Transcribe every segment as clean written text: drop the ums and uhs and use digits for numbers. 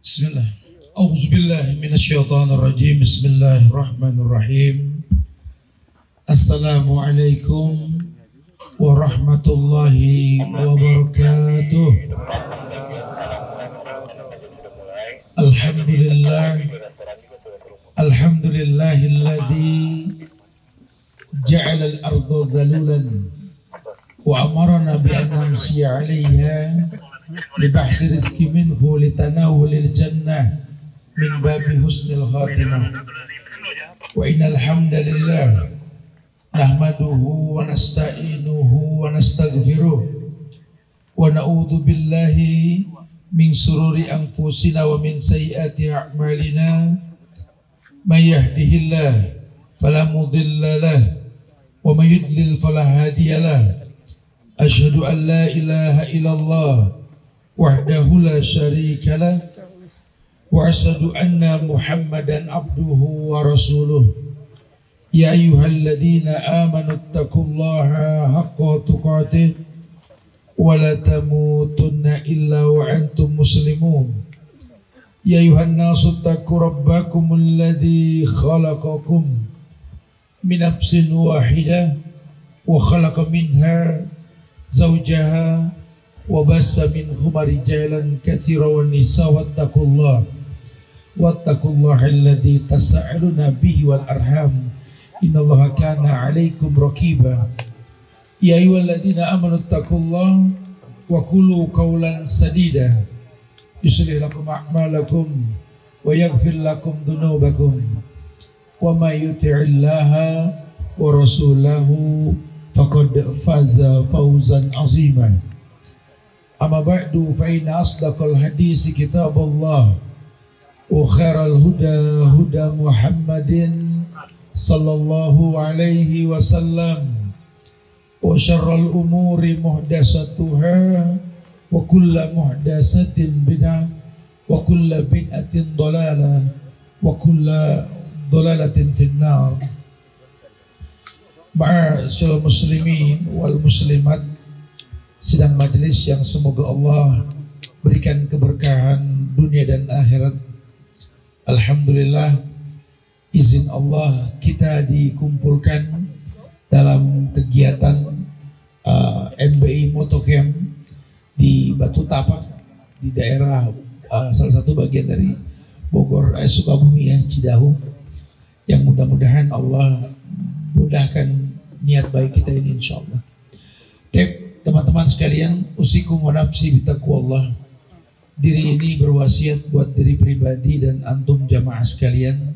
Bismillah. A'udzubillahi minasyaitonirrajim. Bismillahirrahmanirrahim. Assalamualaikum warahmatullahi wabarakatuh. Alhamdulillahilladzi ja'ala al-ardha dhalulan wa amarna bi an namshiya 'alayha libahsi rizki minhu litanawulil jannah min babi husnil khatimah. Wa innal hamdalillah nahmaduhu wa nasta'inuhu wa nastaghfiruh wa na'udzu billahi min sururi anfusina wa min sayyiati a'malina. May yahdihillah fala mudilla lahu wa may yudlil fala hadiya lahu. Asyhadu an la ilaha illallah wahdahu la syarika lah wa asyhadu anna Muhammadan abduhu wa rasuluh. Ya ayyuhalladzina amanu taqullaha haqqa tuqatih wa la tamutunna illa wa antum muslimun. Ya ayyuhan nasu taqu rabbakumul ladzi khalaqakum min nafsin wahidah wa khalaqa minha zawjaha wa bassa minhuma rijalan katsiran wan nisaa wattaqullaha alladzi tasaaluna bihi wal arham innallaha kana 'alaikum raqiba. Ya ayyuhalladzina amanu taqullaha wa qulu qawlan sadida yuslih lakum a'malakum wa yaghfir lakum dhunubakum wa may yuti'illaha wa rasulahu faqad faza fawzan 'azima. Amma ba'du fa inna asdaqal hadisi kitabullah wa khairal huda huda Muhammadin sallallahu alaihi wasallam wa syarral umuri muhdatsatuha wa kullu muhdatsatin bid'ah wa kullu bid'atin dhalalah wa kullu dhalalatin finnar. Ma'asyiral muslimin wal muslimat, sidang majelis yang semoga Allah berikan keberkahan dunia dan akhirat. Alhamdulillah, izin Allah kita dikumpulkan dalam kegiatan MBI Motocamp di Batu Tapak, di daerah salah satu bagian dari Bogor, Sukabumi ya, Cidahu. Yang mudah-mudahan Allah mudahkan niat baik kita ini insyaallah. Teman-teman sekalian, usikum wa nafsi bitaqwallah. Diri ini berwasiat buat diri pribadi dan antum jamaah sekalian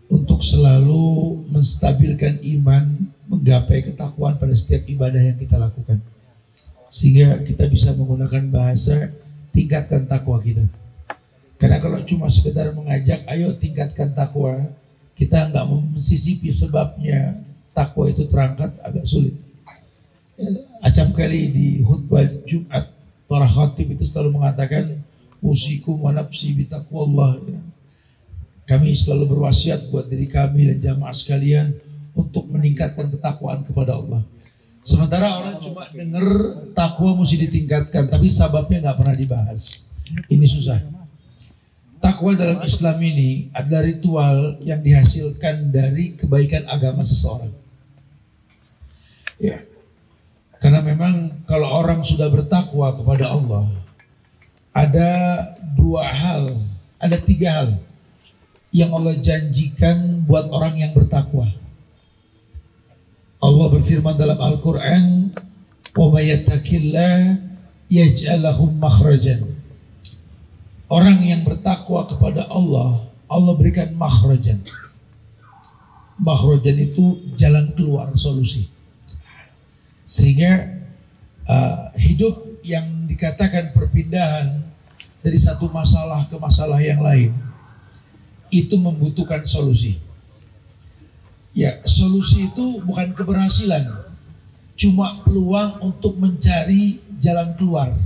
untuk selalu menstabilkan iman, menggapai ketakwaan pada setiap ibadah yang kita lakukan, sehingga kita bisa menggunakan bahasa tingkatkan takwa kita. Karena kalau cuma sekedar mengajak ayo tingkatkan takwa, kita nggak mensisipi sebabnya takwa itu terangkat, agak sulit. Acap kali di khutbah Jumat para khatib itu selalu mengatakan usikum wa nafsi bitaqwallah. Kami selalu berwasiat buat diri kami dan jamaah sekalian untuk meningkatkan ketakwaan kepada Allah. Sementara orang cuma dengar takwa mesti ditingkatkan, tapi sababnya nggak pernah dibahas. Ini susah. Takwa dalam Islam ini adalah ritual yang dihasilkan dari kebaikan agama seseorang. Ya. Karena memang kalau orang sudah bertakwa kepada Allah, ada tiga hal yang Allah janjikan buat orang yang bertakwa. Allah berfirman dalam Al-Quran, wa may yattaqillah yaj'al lahu makhrajan. Orang yang bertakwa kepada Allah, Allah berikan makhrajan. Makhrajan itu jalan keluar, solusi. Sehingga hidup yang dikatakan perpindahan dari satu masalah ke masalah yang lain itu membutuhkan solusi. Ya, solusi itu bukan keberhasilan, cuma peluang untuk mencari jalan keluar.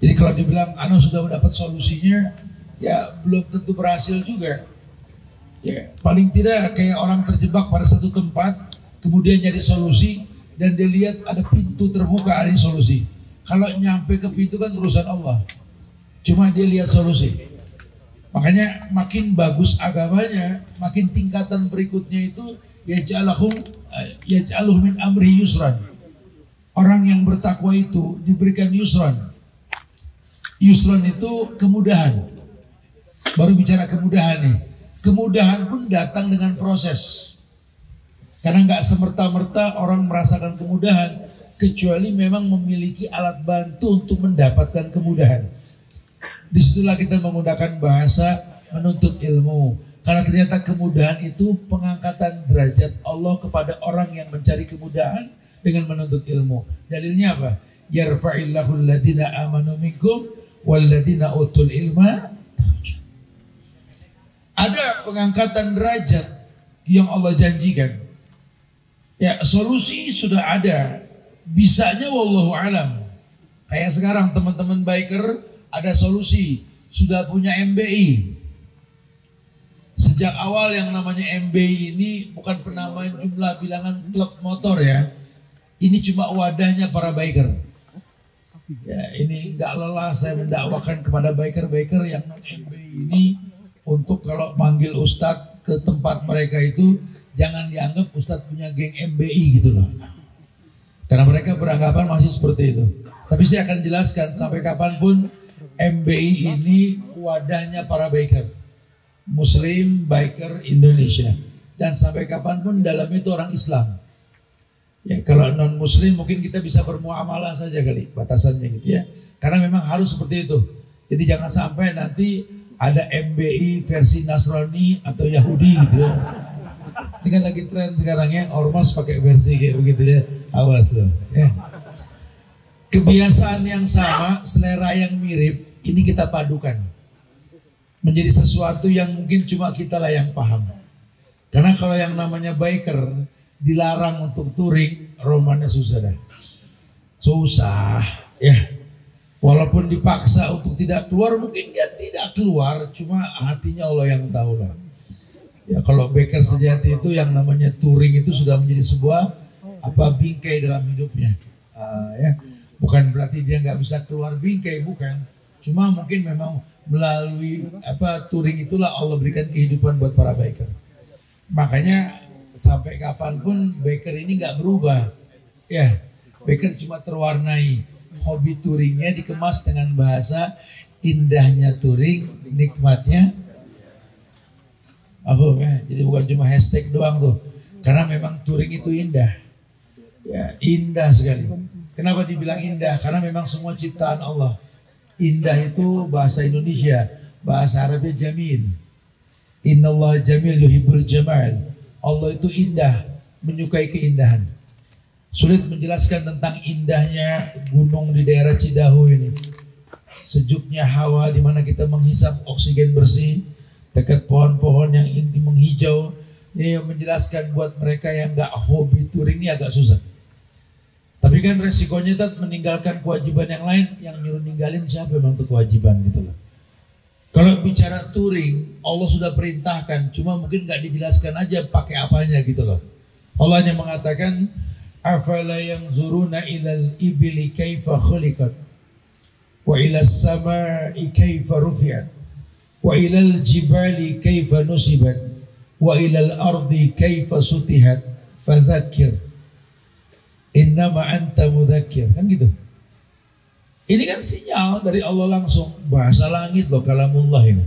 Jadi kalau dibilang anak sudah mendapat solusinya, ya belum tentu berhasil juga. Ya, paling tidak kayak orang terjebak pada satu tempat, kemudian nyari solusi, dan dia lihat ada pintu terbuka, ada solusi. Kalau nyampe ke pintu kan urusan Allah. Cuma dia lihat solusi. Makanya makin bagus agamanya, makin tingkatan berikutnya itu yaj'aluhu min amri yusran. Orang yang bertakwa itu diberikan yusran. Yusran itu kemudahan. Baru bicara kemudahan nih. Kemudahan pun datang dengan proses. Karena nggak semerta-merta orang merasakan kemudahan, kecuali memang memiliki alat bantu untuk mendapatkan kemudahan. Disitulah kita menggunakan bahasa menuntut ilmu. Karena ternyata kemudahan itu pengangkatan derajat Allah kepada orang yang mencari kemudahan dengan menuntut ilmu. Dalilnya apa? Yarfa'illahu alladhina amanu minkum walladhina utul ilma. Ada pengangkatan derajat yang Allah janjikan. Ya, solusi sudah ada. Bisanya wallahu alam. Kayak sekarang teman-teman biker ada solusi, sudah punya MBI. Sejak awal yang namanya MBI ini bukan penamaan jumlah bilangan klub motor ya. Ini cuma wadahnya para biker. Ya, ini nggak lelah saya mendakwakan kepada biker-biker yang non MBI ini untuk kalau manggil ustadz ke tempat mereka itu jangan dianggap ustadz punya geng MBI gitu loh. Karena mereka beranggapan masih seperti itu. Tapi saya akan jelaskan sampai kapanpun MBI ini wadahnya para biker, Muslim Biker Indonesia, dan sampai kapanpun dalam itu orang Islam. Ya, kalau non Muslim mungkin kita bisa bermuamalah saja kali batasannya gitu ya. Karena memang harus seperti itu. Jadi jangan sampai nanti ada MBI versi Nasrani atau Yahudi gitu ya. Ini kan lagi tren sekarang ya, ormas pakai versi kayak begitu ya. Awas loh. Ya. Kebiasaan yang sama, selera yang mirip, ini kita padukan menjadi sesuatu yang mungkin cuma kita lah yang paham. Karena kalau yang namanya biker dilarang untuk touring, romannya susah dah. Susah ya. Walaupun dipaksa untuk tidak keluar, mungkin dia tidak keluar, cuma hatinya Allah yang tahu lah. Ya, kalau biker sejati itu yang namanya touring itu sudah menjadi sebuah bingkai dalam hidupnya. Ya. Bukan berarti dia nggak bisa keluar bingkai, bukan. Cuma mungkin memang melalui touring itulah Allah berikan kehidupan buat para biker. Makanya sampai kapanpun biker ini nggak berubah. Ya, biker cuma terwarnai. Hobi touringnya dikemas dengan bahasa indahnya touring, nikmatnya ya. Jadi bukan cuma hashtag doang tuh. Karena memang touring itu indah. Ya, indah sekali. Kenapa dibilang indah? Karena memang semua ciptaan Allah. Indah itu bahasa Indonesia, bahasa Arabnya jamil. Innallaha jamil yuhibbul jamal. Allah itu indah, menyukai keindahan. Sulit menjelaskan tentang indahnya gunung di daerah Cidahu ini. Sejuknya hawa di mana kita menghisap oksigen bersih dekat pohon-pohon yang inti menghijau. Ini menjelaskan buat mereka yang nggak hobi touring ini agak susah. Tapi kan resikonya meninggalkan kewajiban yang lain, yang nyuruh ninggalin siapa memang untuk kewajiban gitu loh. Kalau bicara touring, Allah sudah perintahkan, cuma mungkin nggak dijelaskan aja pakai apanya gitu loh. Allah hanya mengatakan, afala yanzuruna ilal ibili kaifa khuliqat, wa ilas samai kaifa rufi'at, wa ilal jibali kaifa nusibat, wa ilal ardi kaifa sutihat, fadzakir innama anta mudzakir, kan gitu. Ini kan sinyal dari Allah langsung, bahasa langit loh, kalamullah ini.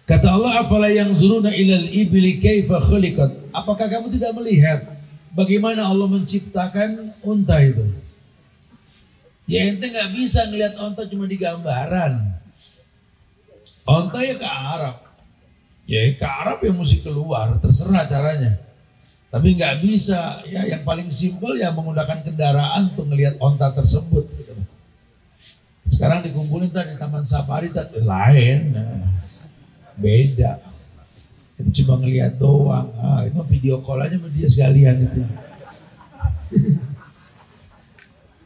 Kata Allah, afala yanzuruna ilal ibli kaifa khuliqat. Apakah kamu tidak melihat bagaimana Allah menciptakan unta itu? Ya ente nggak bisa ngelihat unta cuma di gambaran. Unta ya ke Arab. Ya ke Arab yang mesti keluar, terserah caranya. Tapi nggak bisa, ya yang paling simpel ya menggunakan kendaraan untuk melihat onta tersebut. Gitu. Sekarang dikumpulin tadi Taman Safari lain, beda. Itu cuma ngelihat doang. Itu video call aja sama dia sekalian itu.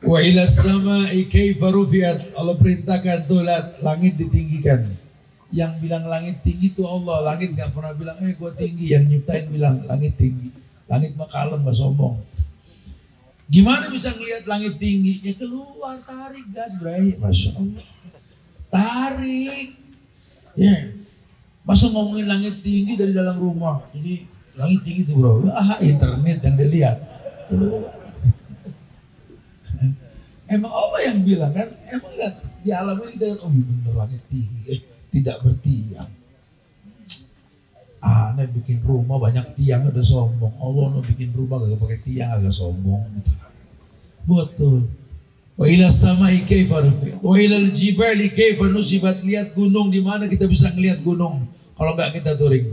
Wa ilas sama'i kaifa rufi'at. Allah perintahkan tuh langit ditinggikan. Yang bilang langit tinggi itu Allah. Langit nggak pernah bilang gua tinggi. Yang nyiptain bilang langit tinggi. Langit mah kalem, mah sombong. Gimana bisa ngelihat langit tinggi? Ya keluar, tarik gas, bray. Masya Allah. tarik. Ya, masa ngomongin langit tinggi dari dalam rumah. Jadi langit tinggi itu bro, internet yang dilihat. Emang Allah yang bilang kan, emang lihat di alam ini kita lihat, oh bener langit tinggi, tidak bertiang. Aneh bikin rumah banyak tiang udah sombong. Allah no bikin rumah gak pakai tiang agak sombong. Betul. Wa ila samai kaifa rufi'at wa ila al-jibali kaifa nusibat. Lihat gunung, di mana kita bisa ngelihat gunung kalau enggak kita touring.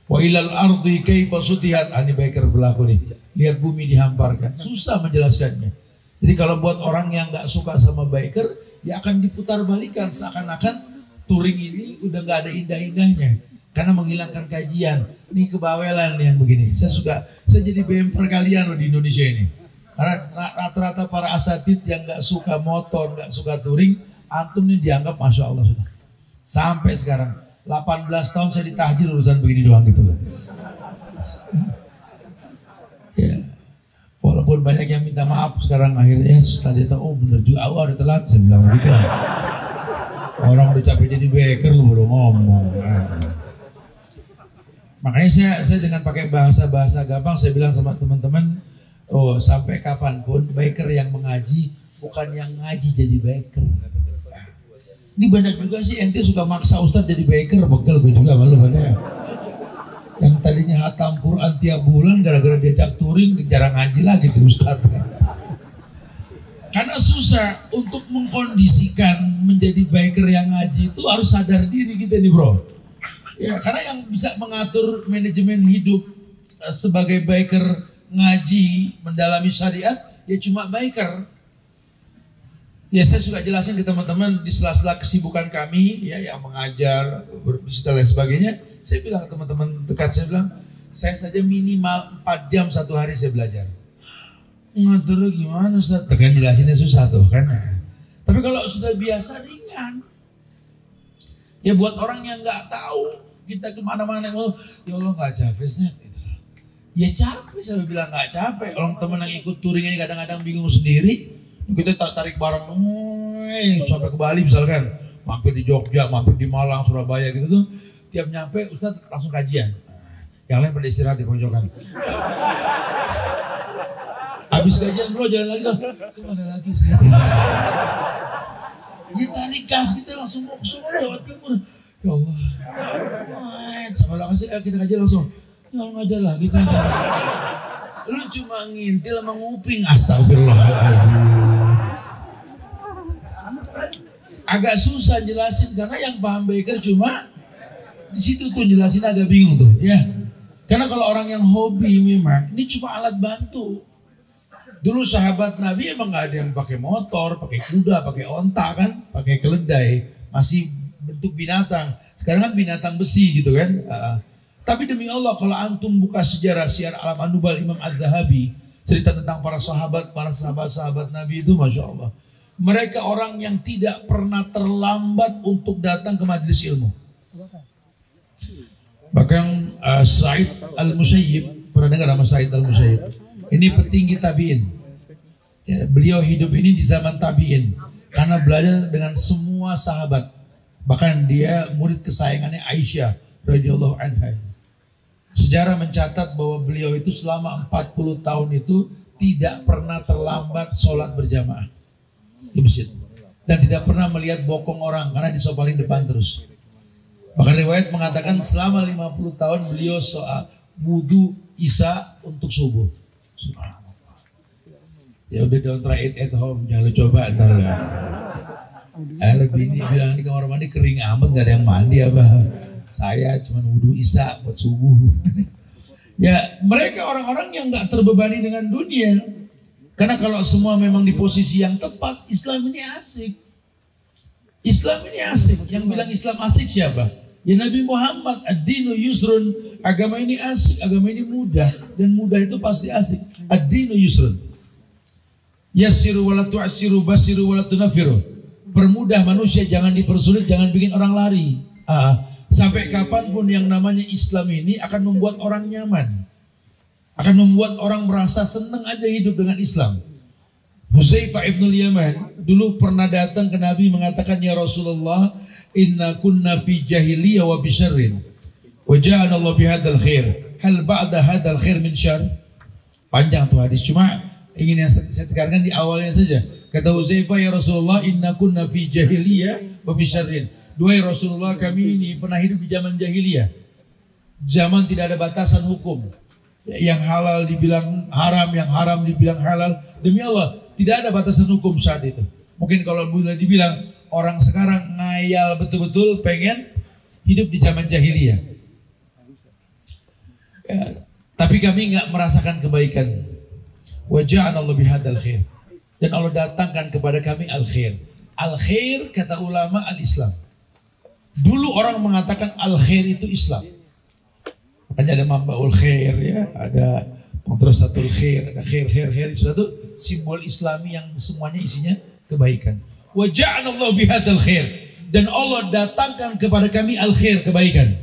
Wa ila al-ardi kaifa sutihat. Ini biker berlaku nih. Lihat bumi dihamparkan. Susah menjelaskannya. Jadi kalau buat orang yang enggak suka sama biker, ya akan diputar balikan seakan-akan touring ini udah enggak ada indah-indahnya. Karena menghilangkan kajian. Ini kebawelan yang begini. Saya jadi bemper kalian loh di Indonesia ini. Karena rata-rata para asatid yang gak suka motor, gak suka touring, antum ini dianggap Masya Allah sudah. Sampai sekarang 18 tahun saya ditahjir urusan begini doang gitu loh. Ya. Walaupun banyak yang minta maaf sekarang akhirnya setelah dia tahu, oh bener juga, aku udah telat, saya bilang begitu. Orang udah capek jadi beker lu baru ngomong. Makanya saya dengan pakai bahasa gampang saya bilang sama teman-teman, oh sampai kapanpun biker yang mengaji bukan yang ngaji jadi biker. Ini banyak juga sih ente suka maksa ustadz jadi biker, pegel gue juga malu pada. Yang tadinya hatam Quran tiap bulan gara-gara diajak touring jarang ngaji lagi tuh ustadz. Karena susah untuk mengkondisikan menjadi biker yang ngaji itu harus sadar diri kita nih bro. Ya karena yang bisa mengatur manajemen hidup sebagai biker ngaji, mendalami syariat, ya cuma biker. Ya saya suka jelasin ke teman-teman di sela-sela kesibukan kami, ya yang mengajar, berbisnis dan lain sebagainya. Saya bilang ke teman-teman dekat, saya bilang, saya saja minimal 4 jam satu hari saya belajar. Ngaturnya gimana Ustaz? Kan jelasinnya susah tuh kan. Tapi kalau sudah biasa ringan. Ya buat orang yang nggak tahu, kita kemana-mana, ya Allah nggak capek Ustaz. Ya capek, saya bilang nggak capek. Orang teman yang ikut touring ini kadang-kadang bingung sendiri. Kita tarik bareng, sampai ke Bali misalkan, mampir di Jogja, mampir di Malang, Surabaya gitu tuh. Tiap nyampe, Ustaz langsung kajian. Yang lain pada istirahat di pojokan. Habis kajian bro, jalan lagi loh. Kemana lagi saya? Ya tarik gas kita langsung mau ke Solo lewat timur. Ya Allah. Sama lah kasih kita kajian langsung. Ya Allah ngajar lah kita. Lu cuma ngintil sama nguping. Astagfirullahaladzim. Agak susah jelasin karena yang paham biker cuma di situ tuh jelasin agak bingung tuh ya. Karena kalau orang yang hobi memang ini cuma alat bantu. Dulu sahabat Nabi emang nggak ada yang pakai motor, pakai kuda, pakai onta kan, pakai keledai, masih bentuk binatang. Sekarang kan binatang besi gitu kan. Tapi demi Allah kalau antum buka sejarah Syiar Alam An-Nubal Imam Az-Zahabi, cerita tentang para sahabat Nabi itu Masya Allah. Mereka orang yang tidak pernah terlambat untuk datang ke majelis ilmu. Bahkan Sa'id Al-Musayyib, pernah dengar nama Sa'id Al-Musayyib? Ini petinggi tabi'in. Ya, beliau hidup ini di zaman tabi'in. Karena belajar dengan semua sahabat. Bahkan dia murid kesayangannya Aisyah radhiyallahu anha. Sejarah mencatat bahwa beliau itu selama 40 tahun itu tidak pernah terlambat sholat berjamaah di masjid. Dan tidak pernah melihat bokong orang karena disopalin depan terus. Bahkan riwayat mengatakan selama 50 tahun beliau wudu isya untuk subuh. Subhanallah. Ya udah don't try it at home, jangan lu coba ntar. Bini bilang di kamar mandi kering amat gak ada yang mandi apa. Saya cuma wudu isya buat subuh. Ya mereka orang-orang yang gak terbebani dengan dunia. Karena kalau semua memang di posisi yang tepat, Islam ini asik. Islam ini asik. Yang bilang Islam asik siapa? Ya Nabi Muhammad. Ad-dinu yusrun. Agama ini asik, agama ini mudah. Dan mudah itu pasti asik. Ad-dinu yusrun. Yassiru wala tu'assiru, basiru wala tunafiru. Permudah manusia, jangan dipersulit, jangan bikin orang lari. Sampai kapanpun yang namanya Islam ini akan membuat orang nyaman. Akan membuat orang merasa senang aja hidup dengan Islam. Hudzaifah ibnul Yaman dulu pernah datang ke Nabi mengatakan, ya Rasulullah, inna kunna fi jahiliyah wa fi syarrin wa ja'ana Allah bihadzal khair, hal ba'da hadzal khair min syarr. Panjang tuh hadis, cuma ingin yang saya tekankan di awalnya saja. Kata Hudzaifah, ya Rasulullah, inna kunna fi jahiliyah wa fi syarrin. Duhai Rasulullah, kami ini pernah hidup di zaman jahiliyah. Zaman tidak ada batasan hukum. Yang halal dibilang haram, yang haram dibilang halal. Demi Allah, tidak ada batasan hukum saat itu. Mungkin kalau boleh dibilang, orang sekarang ngayal betul-betul pengen hidup di zaman jahiliyah. Ya, tapi kami nggak merasakan kebaikan. Wa ja'ana Allah bihadzal khair. Dan Allah datangkan kepada kami al-khair. Al-khair kata ulama al-Islam. Dulu orang mengatakan al-khair itu Islam. Makanya ada mambaul khair ya, ada madrasatul khair, ada khair itu satu simbol Islami yang semuanya isinya kebaikan. Wa ja'ana Allah bihadzal khair, dan Allah datangkan kepada kami al-khair, kebaikan.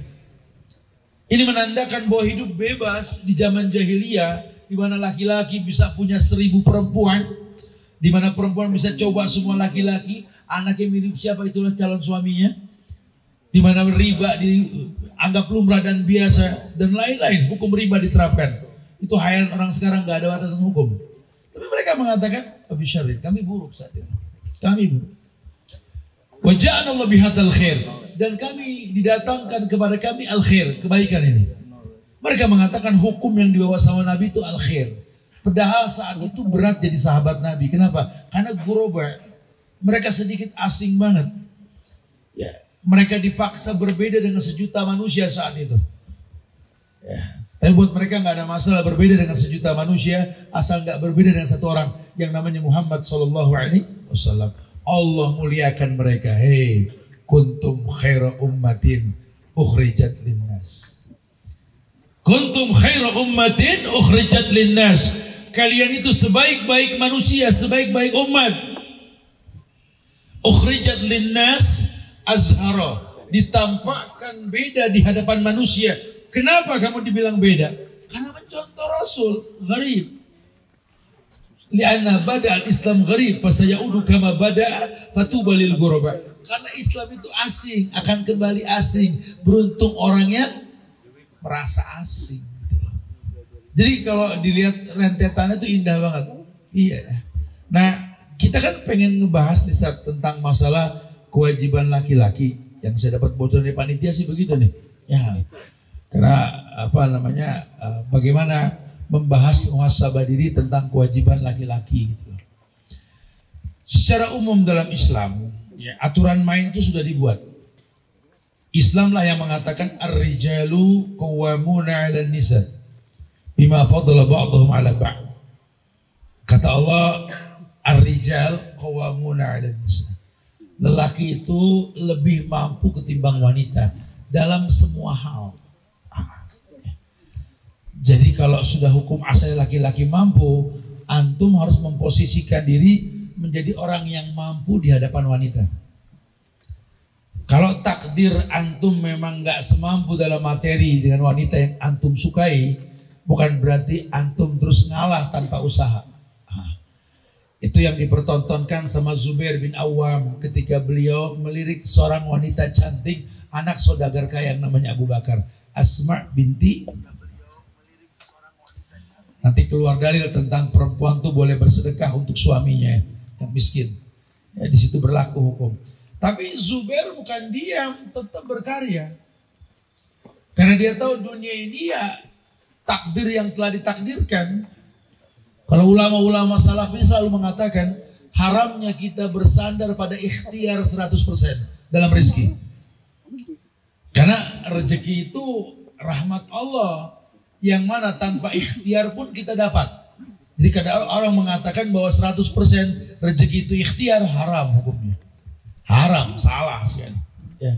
Ini menandakan bahwa hidup bebas di zaman jahiliyah, di mana laki-laki bisa punya 1000 perempuan, di mana perempuan bisa coba semua laki-laki, anaknya mirip siapa itulah calon suaminya, di mana riba dianggap lumrah dan biasa dan lain-lain, hukum riba diterapkan. Itu hayalan orang sekarang, nggak ada batasan hukum. Tapi mereka mengatakan, Abi Syarrin, kami buruk saat itu. Kami buruk. Wa ja'ana Allah bihadzal khair, dan kami didatangkan kepada kami al-khair, kebaikan ini. Mereka mengatakan hukum yang dibawa sama Nabi itu al-khair. Padahal saat itu berat jadi sahabat Nabi. Kenapa? Karena ghuraba, mereka sedikit asing banget. Ya, mereka dipaksa berbeda dengan sejuta manusia saat itu. Ya. Tapi buat mereka nggak ada masalah berbeda dengan sejuta manusia, asal nggak berbeda dengan satu orang yang namanya Muhammad Sallallahu Alaihi Wasallam. Allah muliakan mereka. Hei, kuntum khaira ummatin ukhrijat linnas. Kuntum khaira ummatin ukhrijat linnas. Kalian itu sebaik-baik manusia, sebaik-baik umat. Ukhrijat linnas azhara, ditampakkan beda di hadapan manusia. Kenapa kamu dibilang beda? Karena mencontoh Rasul, gharib. Lianna bada al-Islam gharib, fasayaudu kama bada fatuba lil ghuraba. Karena Islam itu asing, akan kembali asing. Beruntung orangnya merasa asing. Jadi kalau dilihat rentetannya itu indah banget. Iya. Nah, kita kan pengen ngebahas nih tentang masalah kewajiban laki-laki. Yang saya dapat bocoran dari panitia sih begitu nih. Ya. Karena bagaimana membahas muhasabah diri tentang kewajiban laki-laki gitu. Secara umum dalam Islam, ya, aturan main itu sudah dibuat. Islamlah yang mengatakan ar-rijalu qawwamuna 'alan nisa bima faddala ba'dhum 'ala ba'd. Kata Allah, ar-rijal qawwamuna 'alan nisa. Lelaki itu lebih mampu ketimbang wanita dalam semua hal. Jadi kalau sudah hukum asal laki-laki mampu, antum harus memposisikan diri menjadi orang yang mampu di hadapan wanita. Kalau takdir antum memang gak semampu dalam materi dengan wanita yang antum sukai, bukan berarti antum terus ngalah tanpa usaha. Itu yang dipertontonkan sama Zubair bin Awam ketika beliau melirik seorang wanita cantik, anak saudagar kaya yang namanya Abu Bakar, Asma binti. Nanti keluar dalil tentang perempuan tuh boleh bersedekah untuk suaminya yang miskin. Ya, di situ berlaku hukum. Tapi Zubair bukan diam, tetap berkarya. Karena dia tahu dunia ini ya takdir yang telah ditakdirkan. Kalau ulama-ulama salaf ini selalu mengatakan haramnya kita bersandar pada ikhtiar 100% dalam rezeki. Karena rezeki itu rahmat Allah yang mana tanpa ikhtiar pun kita dapat. Jadi kadang orang mengatakan bahwa 100% rezeki itu ikhtiar, haram hukumnya. Haram, salah sekali. Ya.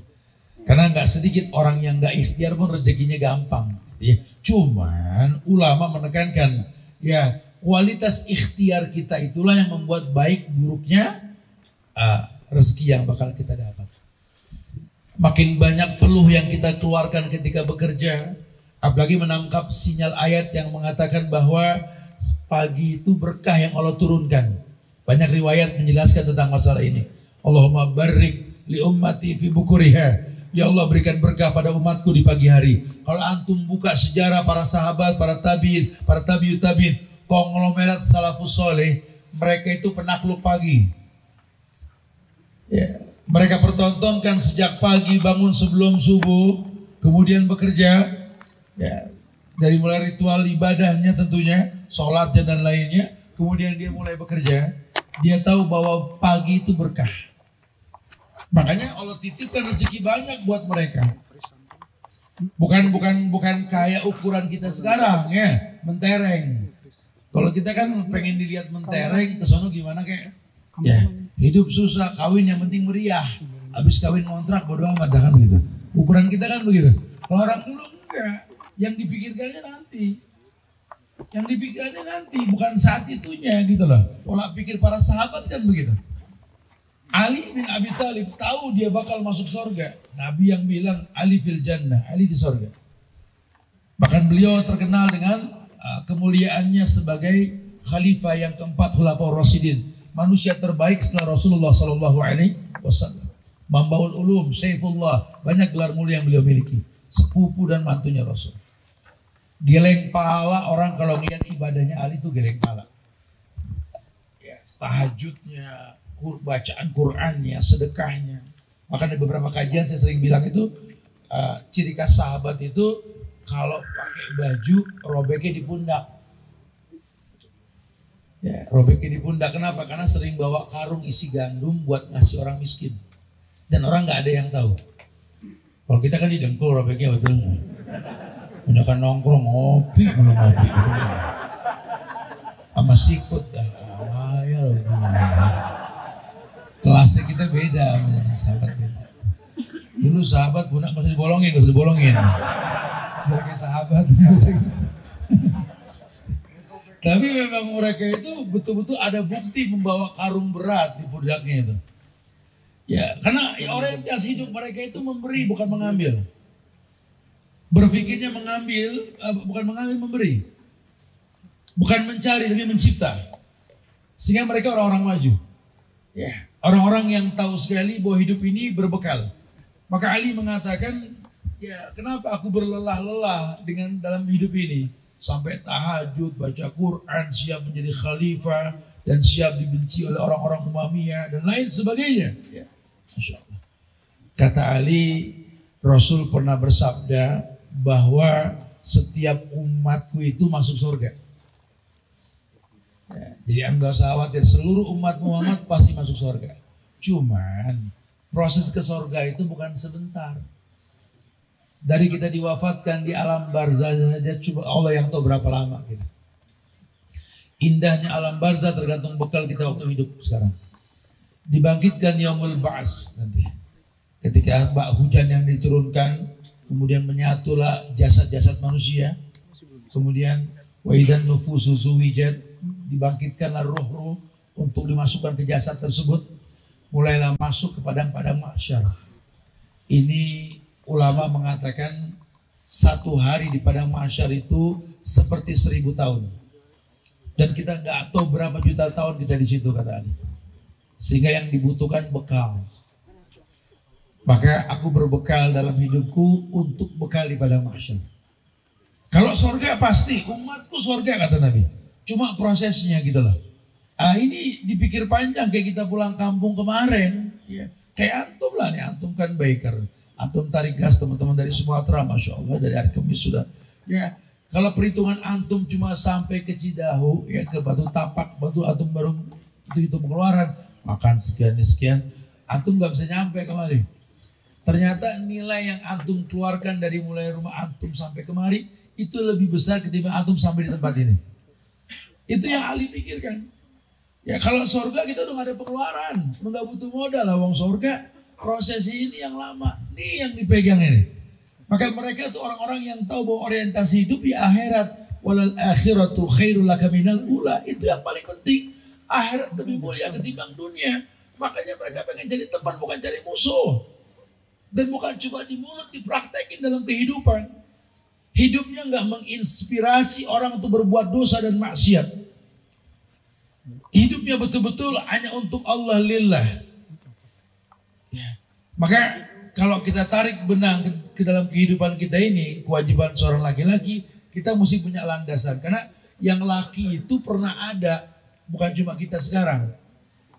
Karena nggak sedikit orang yang nggak ikhtiar pun rezekinya gampang. Ya. Cuman ulama menekankan ya kualitas ikhtiar kita itulah yang membuat baik buruknya rezeki yang bakal kita dapat. Makin banyak peluh yang kita keluarkan ketika bekerja, apalagi menangkap sinyal ayat yang mengatakan bahwa pagi itu berkah yang Allah turunkan. Banyak riwayat menjelaskan tentang masalah ini. Allahumma barik li ummati fi bukuriha. Ya Allah, berikan berkah pada umatku di pagi hari. Kalau antum buka sejarah para sahabat, para tabi'in, para tabi'ut tabi'in, konglomerat salafus soleh, mereka itu penakluk pagi. Ya, mereka pertontonkan sejak pagi, bangun sebelum subuh, kemudian bekerja. Ya, dari mulai ritual ibadahnya tentunya, sholatnya dan lainnya, kemudian dia mulai bekerja. Dia tahu bahwa pagi itu berkah. Makanya Allah titipkan rezeki banyak buat mereka. Bukan kayak ukuran kita sekarang ya, mentereng. Kalau kita kan pengen dilihat mentereng, kesono gimana kayak ya, hidup susah, kawin yang penting meriah. Habis kawin kontrak bodo amat, kan begitu. Ukuran kita kan begitu. Kalau orang dulu enggak, yang dipikirkannya nanti. Yang dipikirkannya nanti, bukan saat itunya gitu loh. Pola pikir para sahabat kan begitu. Ali bin Abi Thalib tahu dia bakal masuk surga. Nabi yang bilang Ali fil jannah, Ali di surga. Bahkan beliau terkenal dengan kemuliaannya sebagai khalifah yang keempat Khulafaur Rasyidin, manusia terbaik setelah Rasulullah SAW. Mambaul Ulum, Saifullah, banyak gelar mulia yang beliau miliki. Sepupu dan mantunya Rasul. Geleng pahala orang kalau lihat ibadahnya Ali itu geleng pahala. Ya, tahajudnya, bacaan Qur'annya, sedekahnya. Makanya beberapa kajian saya sering bilang itu ciri khas sahabat itu kalau pakai baju robeknya di pundak. Ya, robeknya di pundak. Kenapa? Karena sering bawa karung isi gandum buat ngasih orang miskin. Dan orang nggak ada yang tahu. Kalau kita kan di dengkul robeknya, betul nggak? Udah kan nongkrong ngopi, belum ngopi. Sama sikut dah. Ya loh. Kelasnya kita beda, sahabat beda. Dulu sahabat bunak masih dibolongin, biar kayak sahabat. Tapi memang mereka itu betul-betul ada bukti membawa karung berat di pundaknya itu. Ya, karena orientasi hidup mereka itu memberi, bukan mengambil. Berpikirnya mengambil, bukan mengambil, memberi. Bukan mencari, tapi mencipta. Sehingga mereka orang-orang maju. Ya. Orang-orang yang tahu sekali bahwa hidup ini berbekal. Maka Ali mengatakan, ya kenapa aku berlelah-lelah dengan dalam hidup ini. Sampai tahajud, baca Quran, siap menjadi khalifah, dan siap dibenci oleh orang-orang Umayyah, dan lain sebagainya. Ya. Masya Allah. Kata Ali, Rasul pernah bersabda bahwa setiap umatku itu masuk surga. Ya, jadi enggak usah khawatir, seluruh umat Muhammad pasti masuk surga. Cuman proses ke surga itu bukan sebentar. Dari kita diwafatkan di alam barzah saja, coba Allah yang tahu berapa lama gitu. Indahnya alam barzah tergantung bekal kita waktu hidup sekarang. Dibangkitkan yaumul ba'as nanti. Ketika hujan yang diturunkan, kemudian menyatulah jasad-jasad manusia. Kemudian wa idzan nufusu suwijat, dibangkitkanlah ruh-ruh untuk dimasukkan ke jasad tersebut. Mulailah masuk ke padang-padang mahsyar. Ini ulama mengatakan satu hari di padang mahsyar itu seperti 1000 tahun. Dan kita nggak tahu berapa juta tahun kita di situ, kata Ali. Sehingga yang dibutuhkan bekal. Maka aku berbekal dalam hidupku untuk bekal di padang mahsyar. Kalau surga pasti, umatku surga kata Nabi. Cuma prosesnya gitu loh. Ini dipikir panjang kayak kita pulang kampung kemarin. Ya. Kayak antum lah nih, antum kan biker. Antum tarik gas teman-teman dari Sumatera, Masya Allah, dari hari Kamis sudah. Ya, kalau perhitungan antum cuma sampai ke Cidahu, ya ke Batu Tapak, Batu Antum baru itu pengeluaran. Makan sekian, antum gak bisa nyampe kemari. Ternyata nilai yang antum keluarkan dari mulai rumah antum sampai kemari, itu lebih besar ketimbang antum sampai di tempat ini. Itu yang Ali pikirkan. Ya kalau surga kita udah gak ada pengeluaran, udah gak butuh modal lah. Wong surga prosesi ini yang lama, ini yang dipegang ini. Maka mereka itu orang-orang yang tahu bahwa orientasi hidup di akhirat. Walal akhiratu khairul laka minal ula. Itu yang paling penting. Akhirat lebih mulia ketimbang dunia. Makanya mereka pengen jadi teman, bukan cari musuh. Dan bukan cuma di mulut, dipraktekin dalam kehidupan. Hidupnya gak menginspirasi orang untuk berbuat dosa dan maksiat. Hidupnya betul-betul hanya untuk Allah lillah. Ya. Maka kalau kita tarik benang ke dalam kehidupan kita ini, kewajiban seorang laki-laki, kita mesti punya landasan. Karena yang laki itu pernah ada, bukan cuma kita sekarang.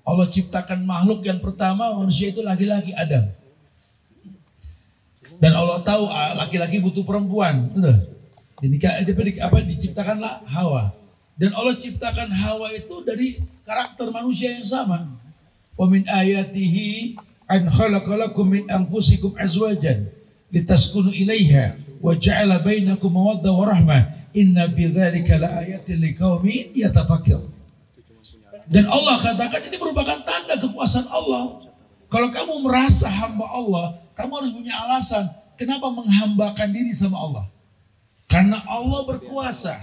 Allah ciptakan makhluk yang pertama manusia itu laki-laki, Adam. Dan Allah tahu laki-laki butuh perempuan, betul. Diciptakanlah Hawa. Dan Allah ciptakan Hawa itu dari karakter manusia yang sama. Wa min ayatihi an khalaqalakum min anfusikum azwajan litaskunu ilaiha wa ja'ala bainakum mawaddah wa rahmah inna fi dzalika laayatin liqaumin yatafakkarun. Dan Allah katakan ini merupakan tanda kekuasaan Allah. Kalau kamu merasa hamba Allah, kamu harus punya alasan kenapa menghambakan diri sama Allah. Karena Allah berkuasa.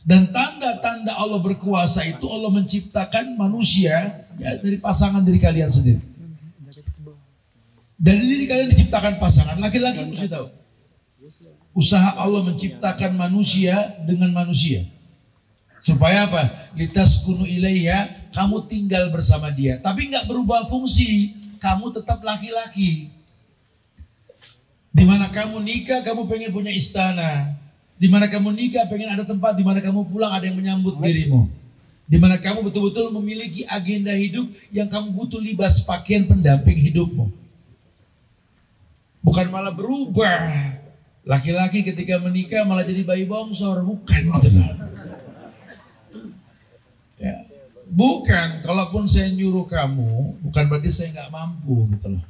Dan tanda-tanda Allah berkuasa itu Allah menciptakan manusia ya, dari pasangan diri kalian sendiri. Dari diri kalian diciptakan pasangan. Laki-laki mesti tahu. Usaha Allah menciptakan manusia dengan manusia. Supaya apa? Litaskunu ilaiha, kamu tinggal bersama dia. Tapi nggak berubah fungsi. Kamu tetap laki-laki. Di mana kamu nikah, kamu pengen punya istana. Di mana kamu nikah, pengen ada tempat. Di mana kamu pulang, ada yang menyambut dirimu. Di mana kamu betul-betul memiliki agenda hidup yang kamu butuh libas pakaian pendamping hidupmu. Bukan malah berubah. Laki-laki ketika menikah malah jadi bayi bongsor. Bukan gitu loh. Ya. Bukan, kalaupun saya nyuruh kamu, bukan berarti saya nggak mampu gitu loh.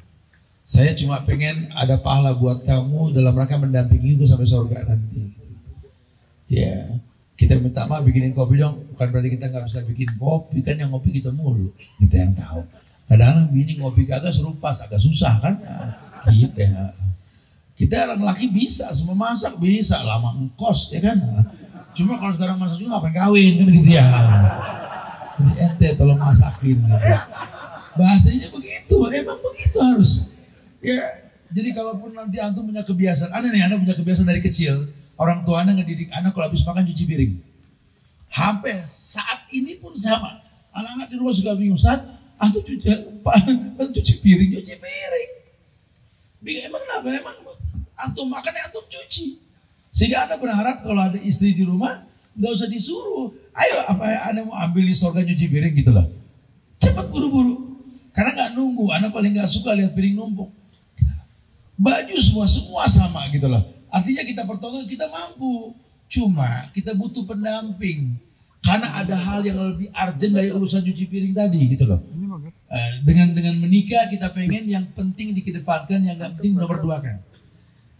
Saya cuma pengen ada pahala buat kamu dalam rangka mendampingiku sampai surga nanti. Ya, kita minta maaf bikinin kopi dong. Bukan berarti kita nggak bisa bikin kopi, kan yang ngopi kita mulu. Kita yang tahu. Kadang-kadang bini ngopi kagak serupa, agak susah kan? Nah, gitu ya. Kita orang laki bisa, semua masak bisa, lama ngkos ya kan? Cuma kalau sekarang masak juga ngapain kawin kan gitu ya. Jadi ente tolong masakin gitu. Bahasanya begitu, emang begitu harus. Ya, jadi kalaupun nanti antum punya kebiasaan, ada nih anak punya kebiasaan dari kecil, orang tua anak ngedidik anak kalau habis makan cuci piring. Sampai saat ini pun sama. Anak-anak di rumah suka bingung, saat antum cuci piring. Bingung, emang kenapa? Emang antum makan ya antum cuci. Sehingga anak berharap kalau ada istri di rumah, nggak usah disuruh. Ayo, apa anak mau ambil di sorga cuci piring gitu loh. Cepat buru-buru. Karena nggak nunggu, anak paling nggak suka lihat piring numpuk. Baju semua sama gitu loh. Artinya kita pertolongan, kita mampu. Cuma kita butuh pendamping. Karena ada hal yang lebih urgent dari urusan cuci piring tadi gitu loh. Dengan menikah kita pengen yang penting dikedepankan, yang nggak penting nomor duakan.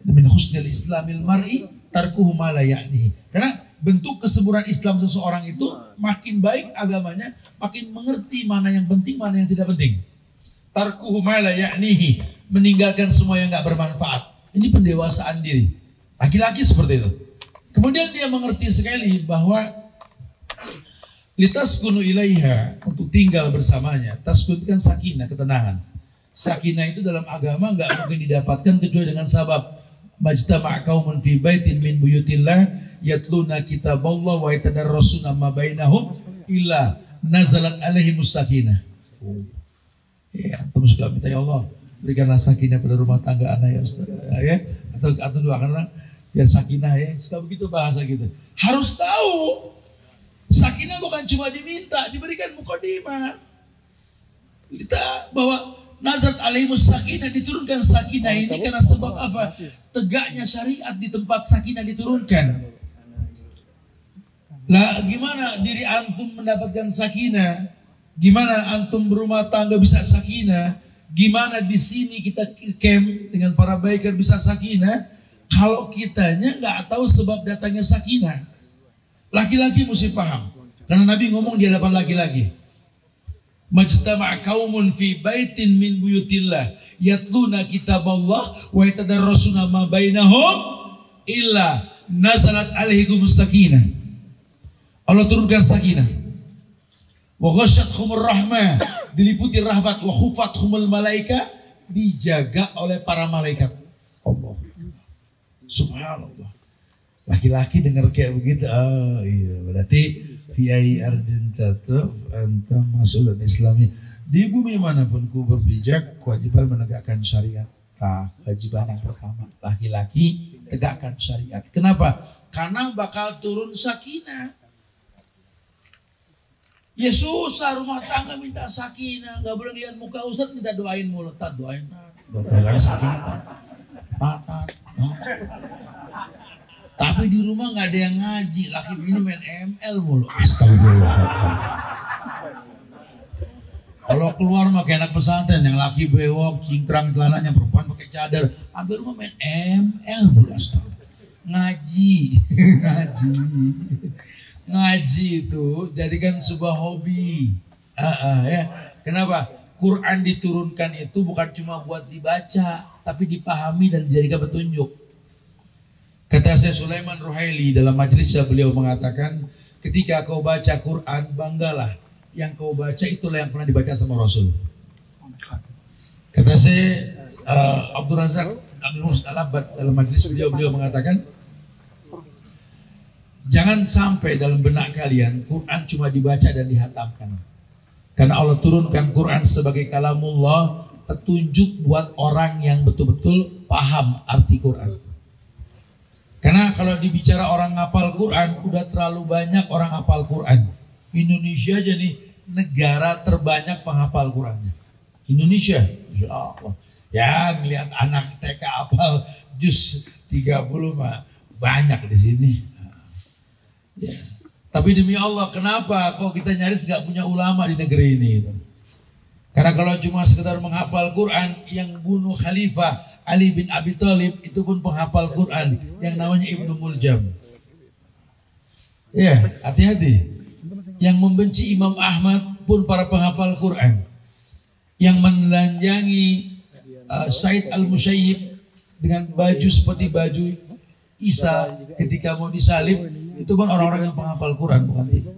Min husnil islamil mar'i tarkuhu ma la ya'nihi. Karena bentuk kesempurnaan Islam seseorang itu makin baik agamanya, makin mengerti mana yang penting, mana yang tidak penting. Tarkuhu ma la ya'nihi, meninggalkan semua yang enggak bermanfaat. Ini pendewasaan diri. Laki-laki seperti itu. Kemudian dia mengerti sekali bahwa litaskunu ilaiha, untuk tinggal bersamanya. Taskun itu kan sakinah, ketenangan. Sakinah itu dalam agama enggak mungkin didapatkan kecuali dengan sabab. Majtama'a qaumun fi baitin min buyutillah yatluna kitaballah wa yatadarrasuna ma bainahum illa nazalat alaihimus sakinah. Ya, antum suka minta ya Allah berikanlah sakinah pada rumah tangga anak ya Ustaz. Ya, atau doakan orang biar sakinah ya. Suka begitu bahasa gitu. Harus tahu sakinah bukan cuma diminta, diberikan mukadimah. Kita bahwa Nazar alaihimus sakinah, diturunkan sakinah ini karena sebab apa? Tegaknya syariat di tempat sakinah diturunkan. Lah gimana diri antum mendapatkan sakinah? Gimana antum berumah tangga bisa sakinah? Gimana di sini kita camp dengan para biker bisa sakinah? Kalau kitanya nggak tahu sebab datangnya sakinah. Laki-laki mesti paham. Karena Nabi ngomong di hadapan laki-laki. Majtama'a qaumun fi baitin min buyutillah yatluna kitaballah wa yatadarrasuna ma bainahum illa nazalat alaihikumus sakinah. Allah turunkan sakinah. Wa ghasyatkumur rahmah, diliputi rahmat. Wa khufathumul malaika, dijaga oleh para malaikat. Allah. Subhanallah. Laki-laki dengar kayak begitu, oh iya, berarti Fi ayyi ardin tatuf anta mas'ulun islami. Di bumi manapun ku berpijak, kewajiban menegakkan syariat. Kewajiban yang pertama, laki-laki tegakkan syariat. Kenapa? Karena bakal turun sakinah. Ya susah rumah tangga minta sakinah, nggak boleh lihat muka ustaz minta doain mulu, tak doain, doain sakinah, patat. Tapi di rumah nggak ada yang ngaji, laki bini main ML mulu. Astagfirullah. Kalau keluar mah kayak anak pesantren, yang laki bewok, cingkrang celananya, perempuan pakai cadar, hampir rumah main ML mulu. Astagfirullah. Ngaji, ngaji itu jadikan sebuah hobi. Ya. Kenapa? Quran diturunkan itu bukan cuma buat dibaca, tapi dipahami dan dijadikan petunjuk. Kata Syekh Sulaiman Ruhaili dalam majelisnya, beliau mengatakan, ketika kau baca Quran, banggalah yang kau baca itulah yang pernah dibaca sama Rasul. Kata Syekh Abdul Razak Abdul Muhsin Al-Abbad dalam majelis beliau mengatakan, jangan sampai dalam benak kalian Quran cuma dibaca dan dihatamkan. Karena Allah turunkan Quran sebagai kalamullah, petunjuk buat orang yang betul-betul paham arti Quran. Karena kalau dibicara orang hafal Quran, udah terlalu banyak orang hafal Quran. Indonesia jadi negara terbanyak penghafal Qurannya. Indonesia, ya Allah. Ya ngelihat anak TK hafal juz 30 mah banyak di sini. Ya. Tapi demi Allah, kenapa kok kita nyaris gak punya ulama di negeri ini? Karena kalau cuma sekedar menghafal Quran, yang bunuh Khalifah Ali bin Abi Thalib itu pun penghafal Quran yang namanya Ibnu Muljam. Ya, hati-hati. Yang membenci Imam Ahmad pun para penghafal Quran. Yang menelanjangi Said Al-Musayyib dengan baju seperti baju Isa ketika mau disalib, itu pun orang-orang yang penghafal Quran, bukan tidak.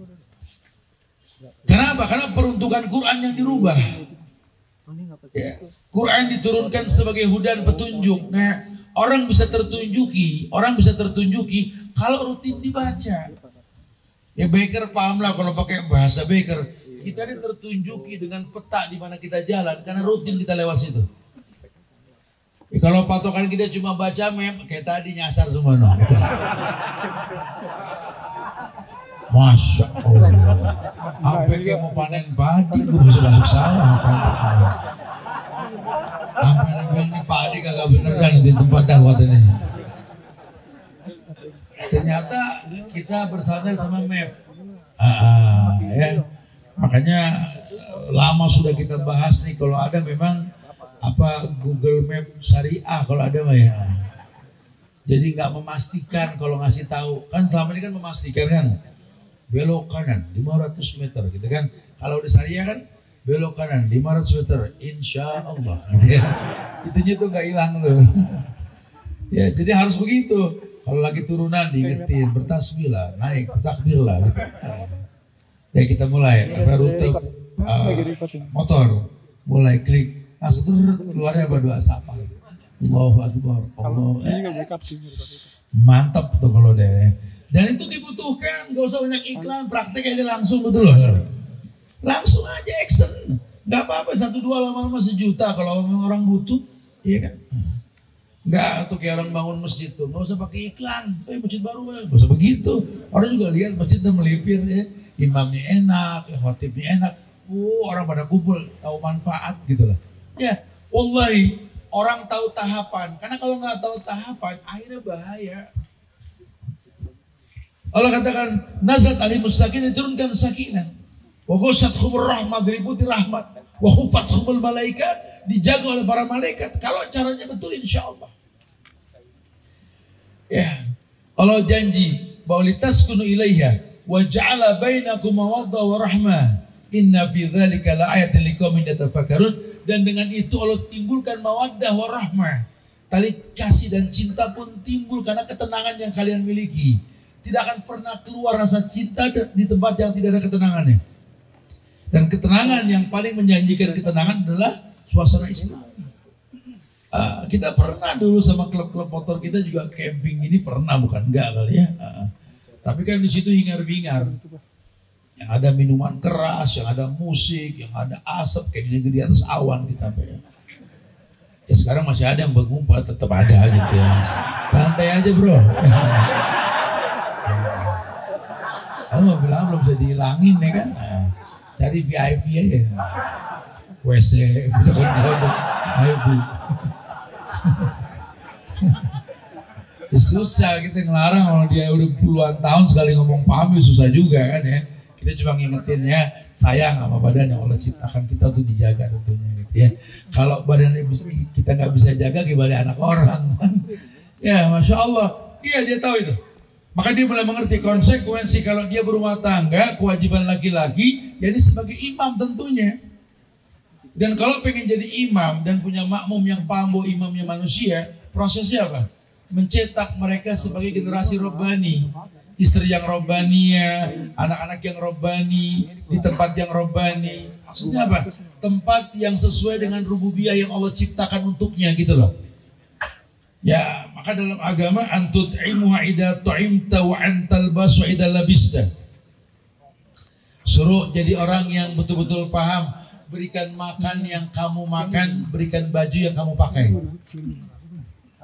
Kenapa? Karena peruntukan Quran yang dirubah. Ya, Quran diturunkan sebagai hudan petunjuk. Nah, orang bisa tertunjuki kalau rutin dibaca. Ya Baker pahamlah kalau pakai bahasa Baker. Kita ini tertunjuki dengan peta di mana kita jalan karena rutin kita lewat situ. Ya, kalau patokan kita cuma baca map, kayak tadi nyasar semua. No. Masya Allah. Sampai kayak mau panen padi, gue bisa masuk sawah. Sampai bilang ini padi kagak bener kan di tempat dakwah ini. Ternyata kita bersandar sama map. Ya. Makanya lama sudah kita bahas nih, kalau ada memang Google Map syariah kalau ada mah ya. Jadi nggak memastikan kalau ngasih tahu. Kan selama ini kan memastikan kan. Belok kanan 500 meter gitu kan. Kalau di syariah kan belok kanan 500 meter insya Allah. Ya. Itunya tuh nggak hilang tuh. Ya, jadi harus begitu. Kalau lagi turunan diingetin, bertasbihlah, naik, bertakbirlah gitu. Ya kita mulai rute motor, mulai klik, langsung keluarnya doa sapa. Allahu Akbar, Allah. Mantap tuh kalau deh. Dan itu dibutuhkan, gak usah banyak iklan, praktek aja langsung, betul loh. Langsung aja action. Gak apa-apa, 1-2 lama-lama sejuta kalau orang butuh, iya kan. Enggak, tuh kayak orang bangun masjid tuh, gak usah pakai iklan, masjid baru, gak usah begitu. Orang juga lihat masjid tuh melipir ya, imamnya enak, khotibnya enak, orang pada kumpul, tahu manfaat gitu lah. Ya, wallahi, orang tahu tahapan, karena kalau nggak tahu tahapan, akhirnya bahaya. Allah katakan, nazalat alimus sakinah, diturunkan sakinah. Wa ghasyatuhumur rahmah, diliputi rahmat. Wa hufathumul malaika, dijaga oleh para malaikat. Kalau caranya betul, insya Allah. Ya, Allah janji bahwa litaskunu ilaiha wa ja'ala bainakum mawaddah wa rahmah. Inna fi dzalika laayatin liqaumin yatafakkarun. Dan dengan itu Allah timbulkan mawaddah wa rahmah. Tali kasih dan cinta pun timbul karena ketenangan yang kalian miliki. Tidak akan pernah keluar rasa cinta di tempat yang tidak ada ketenangannya. Dan ketenangan yang paling menjanjikan ketenangan adalah suasana Islam. Kita pernah dulu sama klub-klub motor kita juga camping ini pernah, bukan enggak kali ya. Tapi kan di situ hingar-bingar. Yang ada minuman keras, yang ada musik, yang ada asap kayak di negeri atas awan kita ya. Ya sekarang masih ada yang bergumpal, tetap ada gitu ya. Santai aja bro. Kamu bilang belum bisa dihilangin ya kan? Nah, cari VIP aja. WC, ayo bu. Ya susah kita ngelarang kalau dia udah puluhan tahun sekali ngomong paham ya susah juga kan ya. Kita cuma ngingetin ya, sayang sama badan yang Allah ciptakan kita untuk dijaga tentunya gitu ya. Kalau badan kita nggak bisa jaga gimana anak orang kan? Ya Masya Allah, iya dia tahu itu. Maka dia mulai mengerti konsekuensi kalau dia berumah tangga, kewajiban laki-laki, jadi sebagai imam tentunya. Dan kalau pengen jadi imam dan punya makmum yang paham bahwa imamnya manusia, prosesnya apa? Mencetak mereka sebagai generasi robbani. Istri yang robbania, anak-anak yang robbani, di tempat yang robbani. Maksudnya apa? Tempat yang sesuai dengan rububiyah yang Allah ciptakan untuknya gitu loh. Ya, maka dalam agama antut'imu idza tu'imta wa antal basu idza labista. Suruh jadi orang yang betul-betul paham, berikan makan yang kamu makan, berikan baju yang kamu pakai.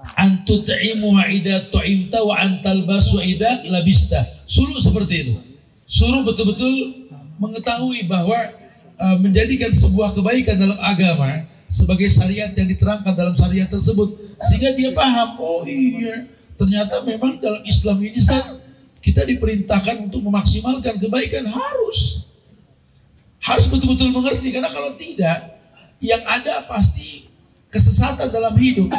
Antut'imu idza tu'imta wa antal basu idza labista. Suruh seperti itu. Suruh betul-betul mengetahui bahwa menjadikan sebuah kebaikan dalam agama sebagai syariat yang diterangkan dalam syariat tersebut, sehingga dia paham, oh iya ternyata memang dalam Islam ini kita diperintahkan untuk memaksimalkan kebaikan. Harus betul-betul mengerti, karena kalau tidak yang ada pasti kesesatan dalam hidup.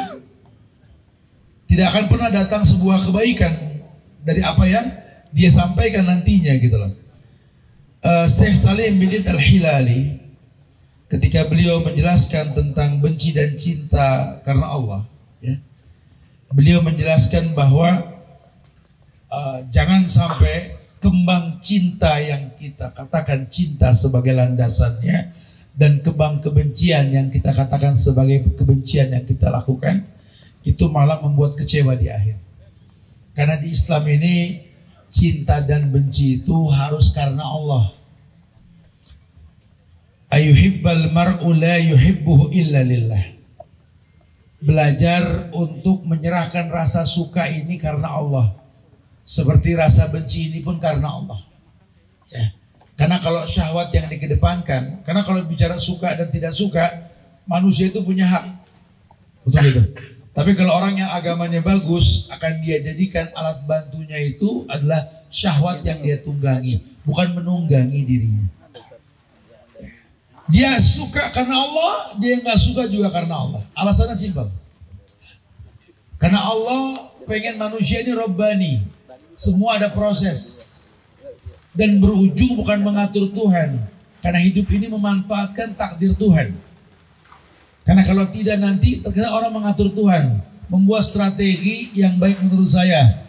Tidak akan pernah datang sebuah kebaikan dari apa yang dia sampaikan nantinya gitu loh. Syekh Salim bin Eid Al-Hilali ketika beliau menjelaskan tentang benci dan cinta karena Allah ya, beliau menjelaskan bahwa jangan sampai kembang cinta yang kita katakan cinta sebagai landasannya dan kembang kebencian yang kita katakan sebagai kebencian yang kita lakukan itu malah membuat kecewa di akhir. Karena di Islam ini cinta dan benci itu harus karena Allah. Ayuhibbal mar'u la yuhibbuhu illa lillah. Belajar untuk menyerahkan rasa suka ini karena Allah. Seperti rasa benci ini pun karena Allah. Ya. Karena kalau syahwat yang dikedepankan, karena kalau bicara suka dan tidak suka, manusia itu punya hak. Betul itu. Tapi kalau orang yang agamanya bagus, akan dia jadikan alat bantunya itu adalah syahwat yang dia tunggangi, bukan menunggangi dirinya. Dia suka karena Allah, dia nggak suka juga karena Allah. Alasannya simpel. Karena Allah pengen manusia ini robbani. Semua ada proses. Dan berujung bukan mengatur Tuhan. Karena hidup ini memanfaatkan takdir Tuhan. Karena kalau tidak nanti terkena orang mengatur Tuhan, membuat strategi yang baik menurut saya.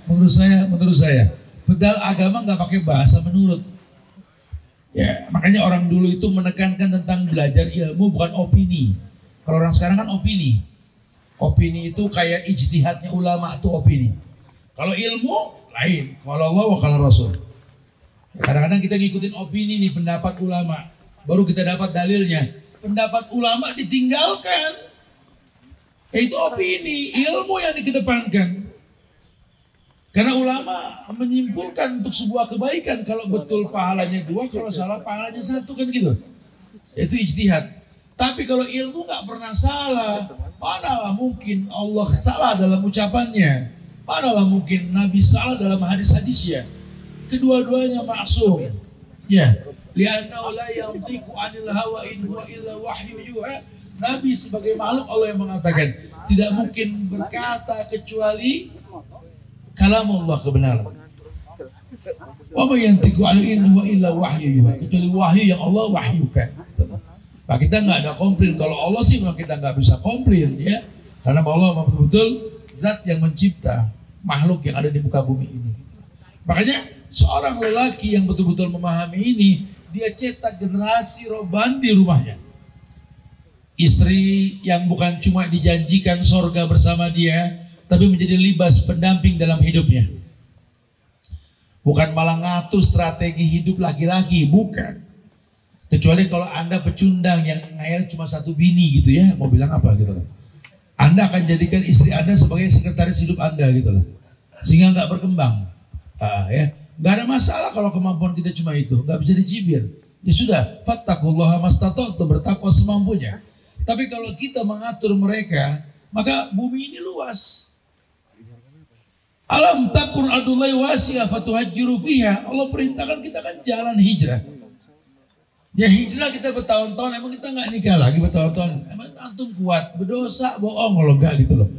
Padahal agama nggak pakai bahasa menurut. Ya, makanya orang dulu itu menekankan tentang belajar ilmu bukan opini. Kalau orang sekarang kan opini. Opini itu kayak ijtihadnya ulama itu opini. Kalau ilmu lain. Kalau Allah wa kalau Rasul. Kadang-kadang kita ngikutin opini nih pendapat ulama, baru kita dapat dalilnya. Pendapat ulama ditinggalkan. Itu opini, ilmu yang dikedepankan. Karena ulama menyimpulkan untuk sebuah kebaikan, kalau betul pahalanya 2, kalau salah pahalanya 1 kan gitu. Itu ijtihad. Tapi kalau ilmu nggak pernah salah, manalah mungkin Allah salah dalam ucapannya, manalah mungkin Nabi salah dalam hadis-hadisnya. Kedua-duanya maksum. Ya. Li'annahu la yantiqu 'anil hawa in huwa illa wahyu yuha. Nabi sebagai makhluk Allah yang mengatakan tidak mungkin berkata kecuali kalamullah kebenaran. Wa ma yantiqu 'anil in huwa illa wahyu yuha. Kecuali wahyu yang Allah wahyukan. Nah, kita nggak ada komplain. Kalau Allah sih memang kita nggak bisa komplain ya. Karena Allah betul-betul zat yang mencipta makhluk yang ada di muka bumi ini. Makanya seorang lelaki yang betul-betul memahami ini, dia cetak generasi robbani di rumahnya. Istri yang bukan cuma dijanjikan sorga bersama dia, tapi menjadi libas pendamping dalam hidupnya. Bukan malah ngatur strategi hidup laki-laki, bukan. Kecuali kalau Anda pecundang yang ngayal cuma satu bini gitu ya, mau bilang apa gitu loh. Anda akan jadikan istri Anda sebagai sekretaris hidup Anda gitu loh. Sehingga nggak berkembang. Ya. Nggak ada masalah kalau kemampuan kita cuma itu, nggak bisa dicibir. Ya sudah, fattaqullaha mastata'tum, bertakwa semampunya. Tapi kalau kita mengatur mereka, maka bumi ini luas. Alam takun adullahi wasi'ah fatuhajjiru fiha. Allah perintahkan kita kan jalan hijrah. Ya hijrah kita bertahun-tahun, emang kita nggak nikah lagi bertahun-tahun. Emang antum kuat, berdosa, bohong kalau enggak gitu loh.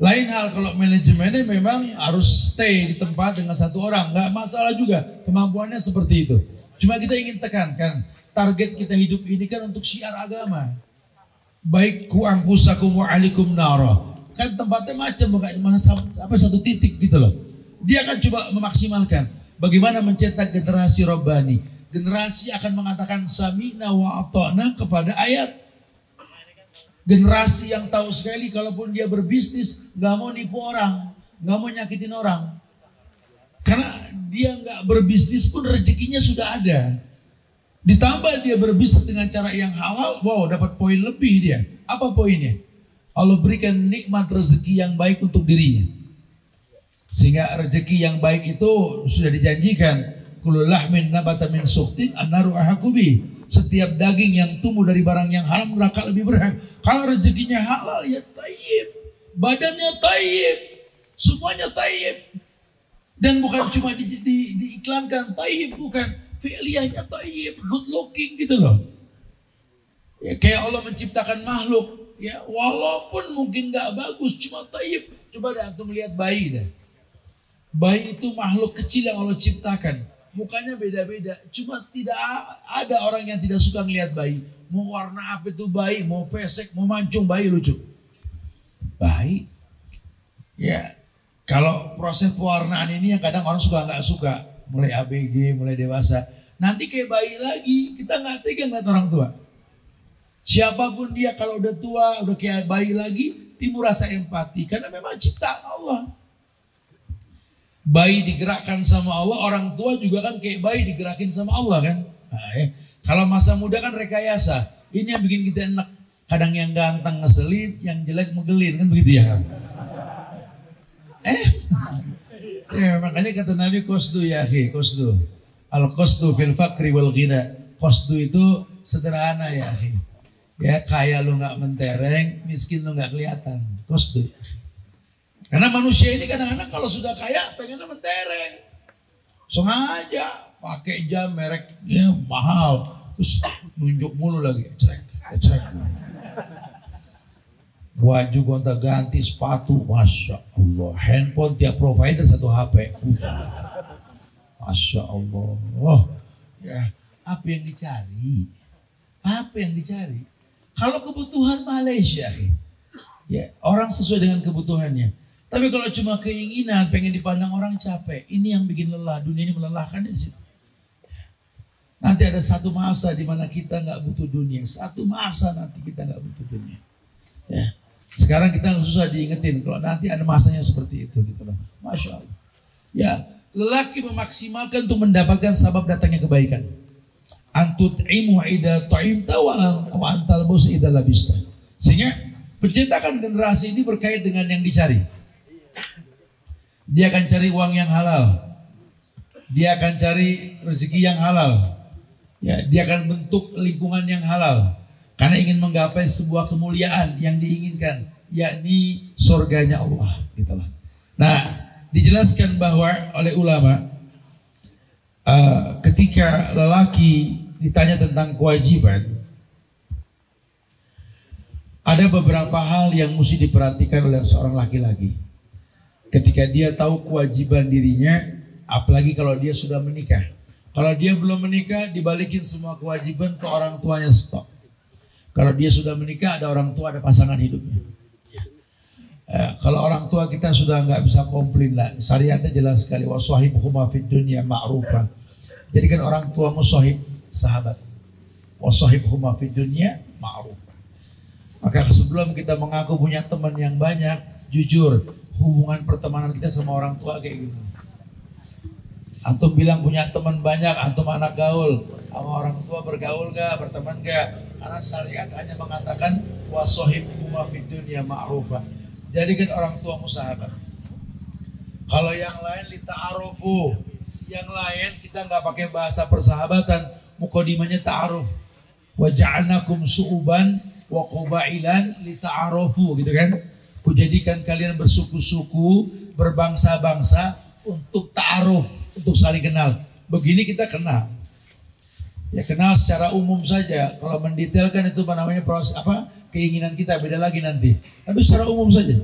Lain hal kalau manajemennya memang harus stay di tempat dengan satu orang, nggak masalah juga, kemampuannya seperti itu. Cuma kita ingin tekankan, target kita hidup ini kan untuk syiar agama. Baik ku anfusakum wa alikum nara. Kan tempatnya macam bukan satu titik gitu loh. Dia akan coba memaksimalkan bagaimana mencetak generasi robbani. Generasi akan mengatakan sami'na wa ata'na kepada ayat. Generasi yang tahu sekali kalaupun dia berbisnis nggak mau nipu orang, nggak mau nyakitin orang. Karena dia nggak berbisnis pun rezekinya sudah ada. Ditambah dia berbisnis dengan cara yang halal, wow dapat poin lebih dia. Apa poinnya? Allah berikan nikmat rezeki yang baik untuk dirinya. Sehingga rezeki yang baik itu sudah dijanjikan. Kullu lahmin nabata min sukhtin annaru ahaqubi. Setiap daging yang tumbuh dari barang yang haram neraka lebih berhak. Kalau rezekinya halal ya tayyib. Badannya tayyib. Semuanya tayyib. Dan bukan cuma diiklankan tayyib, bukan. Fi'liyahnya tayyib, good looking gitu loh. Ya kayak Allah menciptakan makhluk. Ya, walaupun mungkin gak bagus, cuma tayyib. Coba deh antum lihat bayi dah. Bayi itu makhluk kecil yang Allah ciptakan. Mukanya beda-beda. Cuma tidak ada orang yang tidak suka ngelihat bayi. Mau warna apa itu bayi, mau pesek, mau mancung, bayi lucu. Bayi. Ya, kalau proses pewarnaan ini yang kadang orang suka nggak suka. Mulai ABG, mulai dewasa. Nanti kayak bayi lagi, kita nggak tega ngeliat orang tua. Siapapun dia kalau udah tua, udah kayak bayi lagi, timbul rasa empati. Karena memang ciptaan Allah. Bayi digerakkan sama Allah, orang tua juga kan kayak bayi digerakin sama Allah kan. Nah, ya. Kalau masa muda kan rekayasa. Ini yang bikin kita enak. Kadang yang ganteng ngeselin, yang jelek megelin. Kan begitu ya. Ya makanya kata Nabi qasdu ya akhi, qasdu. Al-qasdu fil fakri wal ghina. Qasdu itu sederhana ya akhi. Ya kaya lu gak mentereng, miskin lu gak kelihatan. Qasdu ya. Karena manusia ini kadang-kadang kalau sudah kaya pengennya mentereng. Sengaja pakai jam mereknya mahal, terus nunjuk mulu lagi, cerek. Baju gonta ganti, sepatu, masya Allah. Handphone tiap provider satu HP. Masya Allah. Oh, ya apa yang dicari? Apa yang dicari? Kalau kebutuhan Malaysia, ya orang sesuai dengan kebutuhannya. Tapi kalau cuma keinginan, pengen dipandang orang capek, ini yang bikin lelah. Dunia ini melelahkan di situ. Nanti ada satu masa di mana kita nggak butuh dunia. Satu masa nanti kita nggak butuh dunia. Ya. Sekarang kita susah diingetin. Kalau nanti ada masanya seperti itu, gitu loh. Masya Allah. Ya, lelaki memaksimalkan untuk mendapatkan sabab datangnya kebaikan. Antut'imu idza ta'imta wa antal bus idza labista. Sehingga pencetakan generasi ini berkait dengan yang dicari. Dia akan cari uang yang halal. Dia akan cari rezeki yang halal. Ya, dia akan bentuk lingkungan yang halal. Karena ingin menggapai sebuah kemuliaan yang diinginkan, yakni surganya Allah. Gitulah. Nah, dijelaskan bahwa oleh ulama, ketika lelaki ditanya tentang kewajiban, ada beberapa hal yang mesti diperhatikan oleh seorang laki-laki. Ketika dia tahu kewajiban dirinya, apalagi kalau dia sudah menikah. Kalau dia belum menikah, dibalikin semua kewajiban ke orang tuanya, stop. Kalau dia sudah menikah, ada orang tua, ada pasangan hidupnya. Kalau orang tua kita sudah nggak bisa komplain lah. Syariatnya jelas sekali. Wa sahibhuma fid dunya ma'rufa. Jadikan orang tuamu sahib, sahabat. Wa sahibhuma fid dunya ma'rufa. Maka sebelum kita mengaku punya teman yang banyak, jujur hubungan pertemanan kita sama orang tua kayak gitu. Antum bilang punya teman banyak, antum anak gaul, sama orang tua bergaul gak, berteman gak? Karena syariat hanya mengatakan wasohibhuma fid dunya ma'rufah. Jadikan orang tuamu sahabat. Kalau yang lain lita'arufu, yang lain kita nggak pakai bahasa persahabatan, muqaddimahnya ta'aruf. Wa ja'alnakum su'uban wa qabailan lita'arufu, gitu kan? Kujadikan kalian bersuku-suku, berbangsa-bangsa untuk ta'aruf, untuk saling kenal. Begini kita kenal. Ya kenal secara umum saja. Kalau mendetailkan itu apa namanya proses apa keinginan kita beda lagi nanti. Tapi secara umum saja.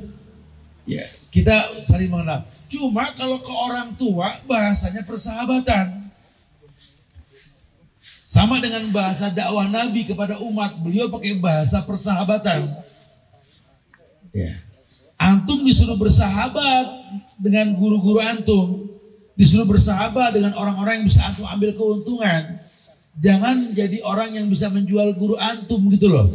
Ya, kita saling mengenal. Cuma kalau ke orang tua bahasanya persahabatan. Sama dengan bahasa dakwah Nabi kepada umat, beliau pakai bahasa persahabatan. Ya. Antum disuruh bersahabat dengan guru-guru antum, disuruh bersahabat dengan orang-orang yang bisa antum ambil keuntungan. Jangan jadi orang yang bisa menjual guru antum gitu loh.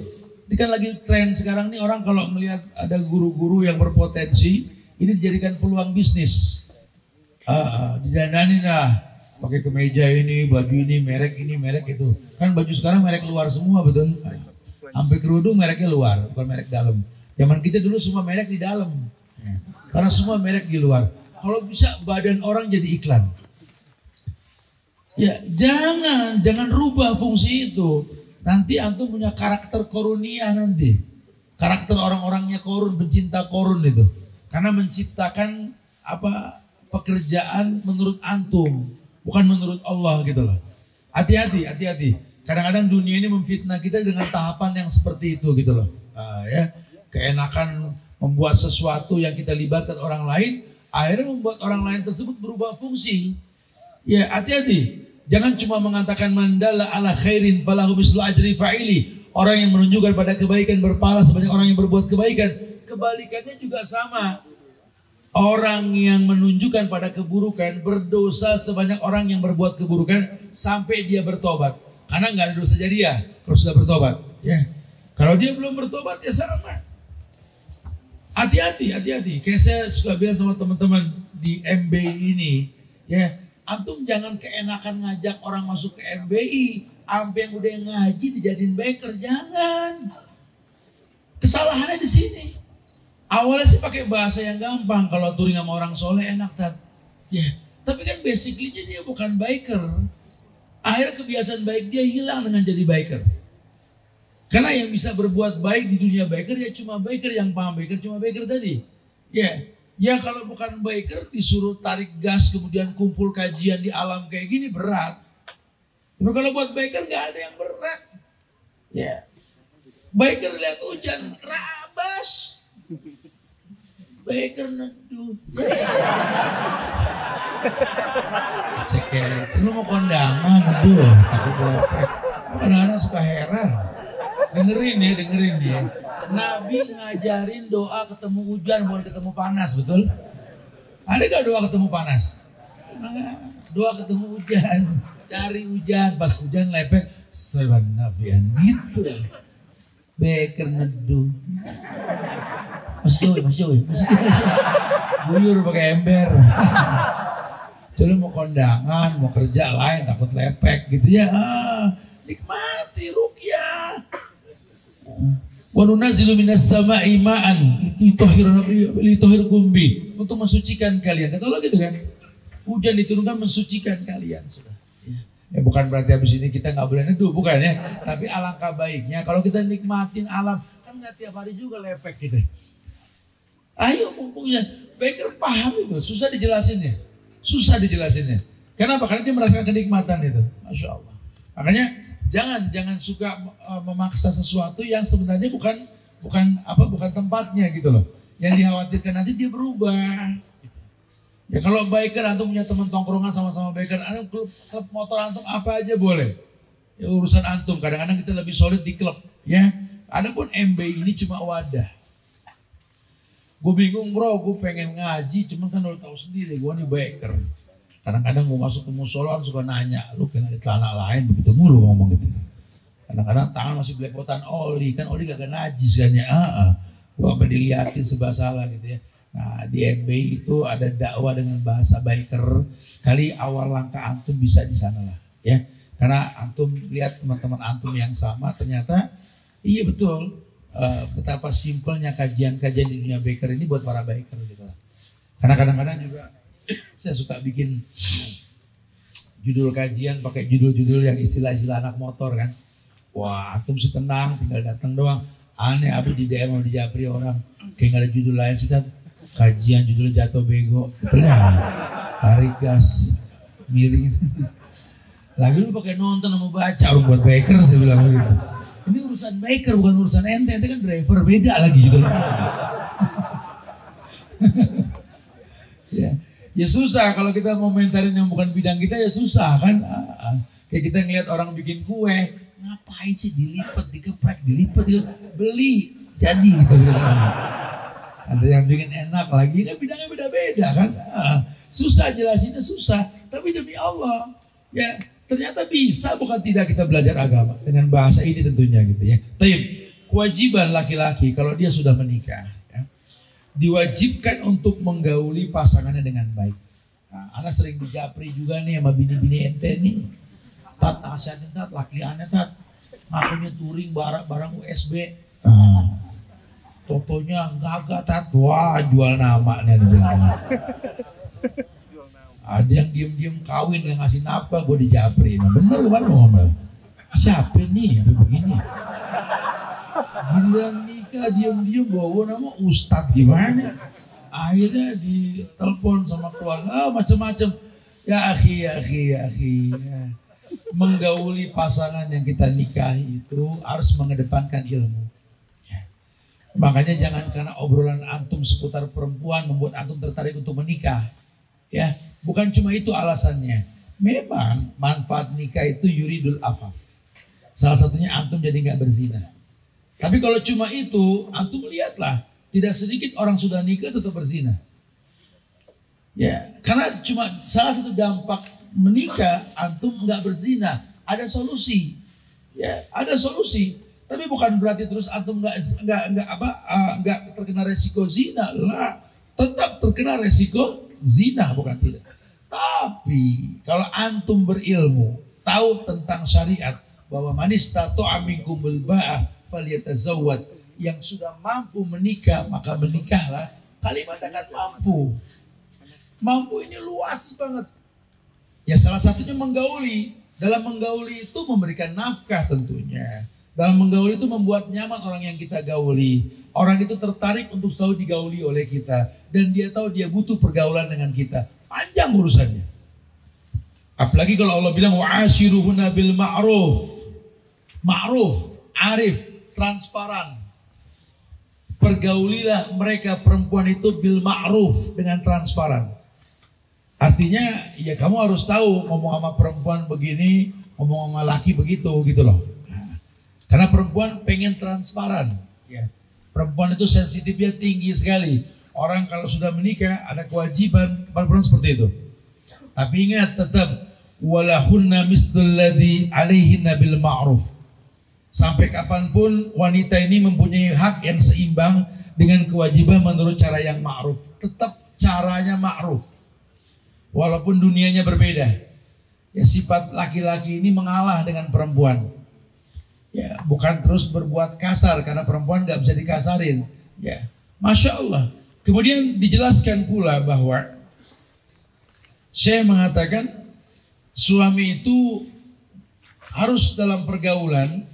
Ini kan lagi tren sekarang nih, orang kalau melihat ada guru-guru yang berpotensi, ini dijadikan peluang bisnis. Didananin lah, pakai kemeja ini, baju ini, merek itu. Kan baju sekarang merek luar semua, betul? Sampai kerudung mereknya luar, bukan merek dalam. Zaman kita dulu semua merek di dalam. Karena semua merek di luar. Kalau bisa badan orang jadi iklan. Ya, jangan rubah fungsi itu. Nanti antum punya karakter koruniah nanti. Karakter orang-orangnya korun, pencinta korun itu. Karena menciptakan pekerjaan menurut antum, bukan menurut Allah gitu loh. Hati-hati. Kadang-kadang dunia ini memfitnah kita dengan tahapan yang seperti itu gitu loh. Ya, keenakan membuat sesuatu yang kita libatkan orang lain, akhirnya membuat orang lain tersebut berubah fungsi. Ya, hati-hati. Jangan cuma mengatakan mandala ala khairin falahu mislu ajri fa'ili. Orang yang menunjukkan pada kebaikan berpahala sebanyak orang yang berbuat kebaikan. Kebalikannya juga sama. Orang yang menunjukkan pada keburukan berdosa sebanyak orang yang berbuat keburukan sampai dia bertobat. Karena nggak ada dosa jariah kalau sudah bertobat. Ya. Kalau dia belum bertobat ya sama. Hati-hati. Kayak saya suka bilang sama teman-teman di MBI ini, ya. Antum jangan keenakan ngajak orang masuk ke MBI, sampai yang udah ngaji dijadiin baker, jangan. Kesalahannya di sini. Awalnya sih pakai bahasa yang gampang, kalau touring sama orang soleh enak tat. Ya, tapi kan basically-nya dia bukan biker. Akhirnya kebiasaan baik dia hilang dengan jadi biker. Karena yang bisa berbuat baik di dunia biker ya cuma biker, yang paham biker cuma biker tadi. Ya. Ya kalau bukan biker disuruh tarik gas kemudian kumpul kajian di alam kayak gini berat. Tapi kalau buat biker gak ada yang berat. Ya. Biker lihat hujan kerabas. Biker neduh. Ceket, lu mau kondangan neduh, takut lepek. Kadang-kadang suka heran. Dengerin ya. Nabi ngajarin doa ketemu hujan bukan ketemu panas, betul? Ada gak doa ketemu panas? Doa ketemu hujan, cari hujan, pas hujan lepek, sebenarnya gitu. Beker neduh. Mas Joy. Buyur pakai ember. Jadi mau kondangan, mau kerja lain, takut lepek gitu ya. Nikmati ruqyah. Wa nunazzilu minas sama'i ma'an litahhirakum bi, untuk mensucikan kalian. Kata Allah gitu kan. Hujan diturunkan mensucikan kalian sudah. Ya bukan berarti habis ini kita nggak boleh neduh, bukan ya. Tapi alangkah baiknya kalau kita nikmatin alam, kan nggak tiap hari juga lepek gitu. Ayo mumpungnya, biker paham itu, susah dijelasinnya. Kenapa? Karena dia merasakan kenikmatan itu. Masya Allah. Makanya jangan suka memaksa sesuatu yang sebenarnya bukan tempatnya gitu loh. Yang dikhawatirkan nanti dia berubah. Ya kalau biker antum punya teman tongkrongan sama-sama biker, klub motor antum apa aja boleh. Ya urusan antum. Kadang-kadang kita lebih solid di klub. Ya. Adapun MBI ini cuma wadah. Gue bingung bro, gue pengen ngaji, cuman kan lo tahu sendiri, gue nih biker. Kadang-kadang gue masuk ke musola suka nanya, lu pengen ada celana lain, begitu mulu ngomong gitu. Kadang-kadang tangan masih belepotan oli, kan oli gak najis kan ya. Gue sampai diliatin sebab salah gitu ya. Nah di MBI itu ada dakwah dengan bahasa biker. Kali awal langkah antum bisa di sana lah ya. Karena antum lihat teman-teman antum yang sama ternyata iya betul betapa simpelnya kajian-kajian di dunia biker ini buat para biker gitu. Karena kadang-kadang juga saya suka bikin judul kajian pakai judul-judul yang istilah-istilah anak motor kan. Wah antum sih tenang tinggal datang doang. Aneh abis di DM mau di Japri orang kayak gak ada judul lain sih kan. Kajian judulnya jatuh bego. Tenang. Tarik gas. Miring. Lagi lu pakai nonton sama baca orang buat biker saya bilang begitu. Ini urusan biker bukan urusan ente. Ente kan driver beda lagi gitu loh. Ya susah kalau kita komentarin yang bukan bidang kita ya susah kan. Kayak kita ngeliat orang bikin kue, ngapain sih dilipat, dikeprek, beli jadi gitu. Ada yang bikin enak lagi kan bidangnya beda-beda kan. Susah jelasinnya susah, tapi demi Allah ya ternyata bisa bukan tidak kita belajar agama dengan bahasa ini tentunya gitu ya. Taib, kewajiban laki-laki kalau dia sudah menikah diwajibkan untuk menggauli pasangannya dengan baik. Nah, anak sering di Japri juga nih sama bini-bini ente nih. Tat, asiatin tat, laki aneh tat. Ngakunya touring barang USB. Totonya gagah tat. Wah jual nama nih. Ada yang diem-diem kawin yang ngasih nafkah gue di Japri. Nah bener kan ngomel. Siapa nih yang begini? Giliran nikah diem-diem bawa nama Ustadz gimana? Akhirnya ditelepon sama keluarga macam-macam. Ya akhi. Ya. Menggauli pasangan yang kita nikahi itu harus mengedepankan ilmu. Ya. Makanya jangan karena obrolan antum seputar perempuan membuat antum tertarik untuk menikah. Ya, bukan cuma itu alasannya. Memang manfaat nikah itu yuridul afaf. Salah satunya antum jadi nggak berzina. Tapi kalau cuma itu, antum lihatlah, tidak sedikit orang sudah nikah tetap berzina. Ya, karena cuma salah satu dampak menikah, antum nggak berzina, ada solusi. Ya, ada solusi. Tapi bukan berarti terus antum nggak terkena resiko zina lah, tetap terkena resiko zina bukan tidak. Tapi kalau antum berilmu, tahu tentang syariat bahwa manis tato aminkum bilba'ah falyatazawwad, yang sudah mampu menikah maka menikahlah. Kalimat akan mampu ini luas banget ya. Salah satunya menggauli. Dalam menggauli itu memberikan nafkah tentunya. Dalam menggauli itu membuat nyaman orang yang kita gauli. Orang itu tertarik untuk selalu digauli oleh kita, dan dia tahu dia butuh pergaulan dengan kita. Panjang urusannya. Apalagi kalau Allah bilang wa'ashiruhunna bil ma'ruf, arif, transparan. Pergaulilah mereka perempuan itu bil ma'ruf, dengan transparan. Artinya ya kamu harus tahu ngomong sama perempuan begini, ngomong sama laki begitu gitu loh. Karena perempuan pengen transparan ya. Perempuan itu sensitifnya tinggi sekali. Orang kalau sudah menikah ada kewajiban kepada perempuan seperti itu. Tapi ingat tetap walahunna mislul ladzi alaihinna bil ma'ruf. Sampai kapanpun wanita ini mempunyai hak yang seimbang dengan kewajiban menurut cara yang ma'ruf. Tetap caranya ma'ruf. Walaupun dunianya berbeda. Ya sifat laki-laki ini mengalah dengan perempuan. Ya, bukan terus berbuat kasar karena perempuan nggak bisa dikasarin. Ya, masya Allah. Kemudian dijelaskan pula bahwa Syekh mengatakan suami itu harus dalam pergaulan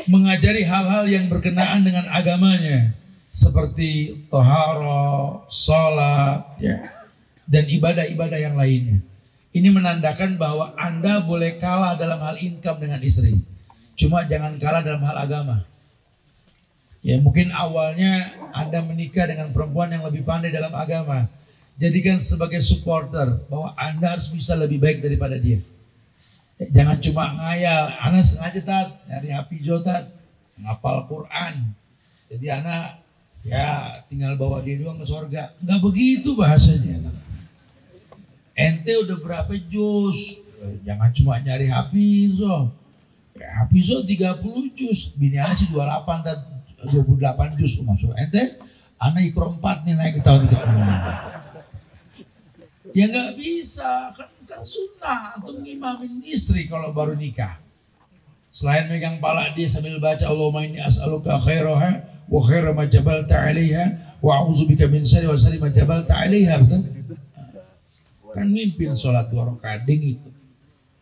mengajari hal-hal yang berkenaan dengan agamanya, seperti tohara, sholat, ya, dan ibadah-ibadah yang lainnya. Ini menandakan bahwa Anda boleh kalah dalam hal income dengan istri. Cuma jangan kalah dalam hal agama. Ya mungkin awalnya Anda menikah dengan perempuan yang lebih pandai dalam agama. Jadikan sebagai supporter bahwa Anda harus bisa lebih baik daripada dia. Ya, jangan cuma ngayal. Anda sengaja nyari hafizoh ngapal Quran. Jadi Anda ya tinggal bawa dia doang ke surga. Nggak begitu bahasanya. Ente udah berapa juz? Jangan cuma nyari hafizoh. Ya, hafizoh 30 juz. Bini Anda sih 28 juz. Maksud ente Anak ikro 4 nih naik di tahun itu. Ya nggak bisa, kan sunnah untuk ngimamin istri kalau baru nikah. Selain megang pala dia sambil baca Allahumma inni as'aluka khairaha wa khaira ma jabalta 'alaiha wa a'udzubika min syarri wa syarri ma jabalta 'alaiha, betul? Kan mimpin sholat 2 rakaat itu.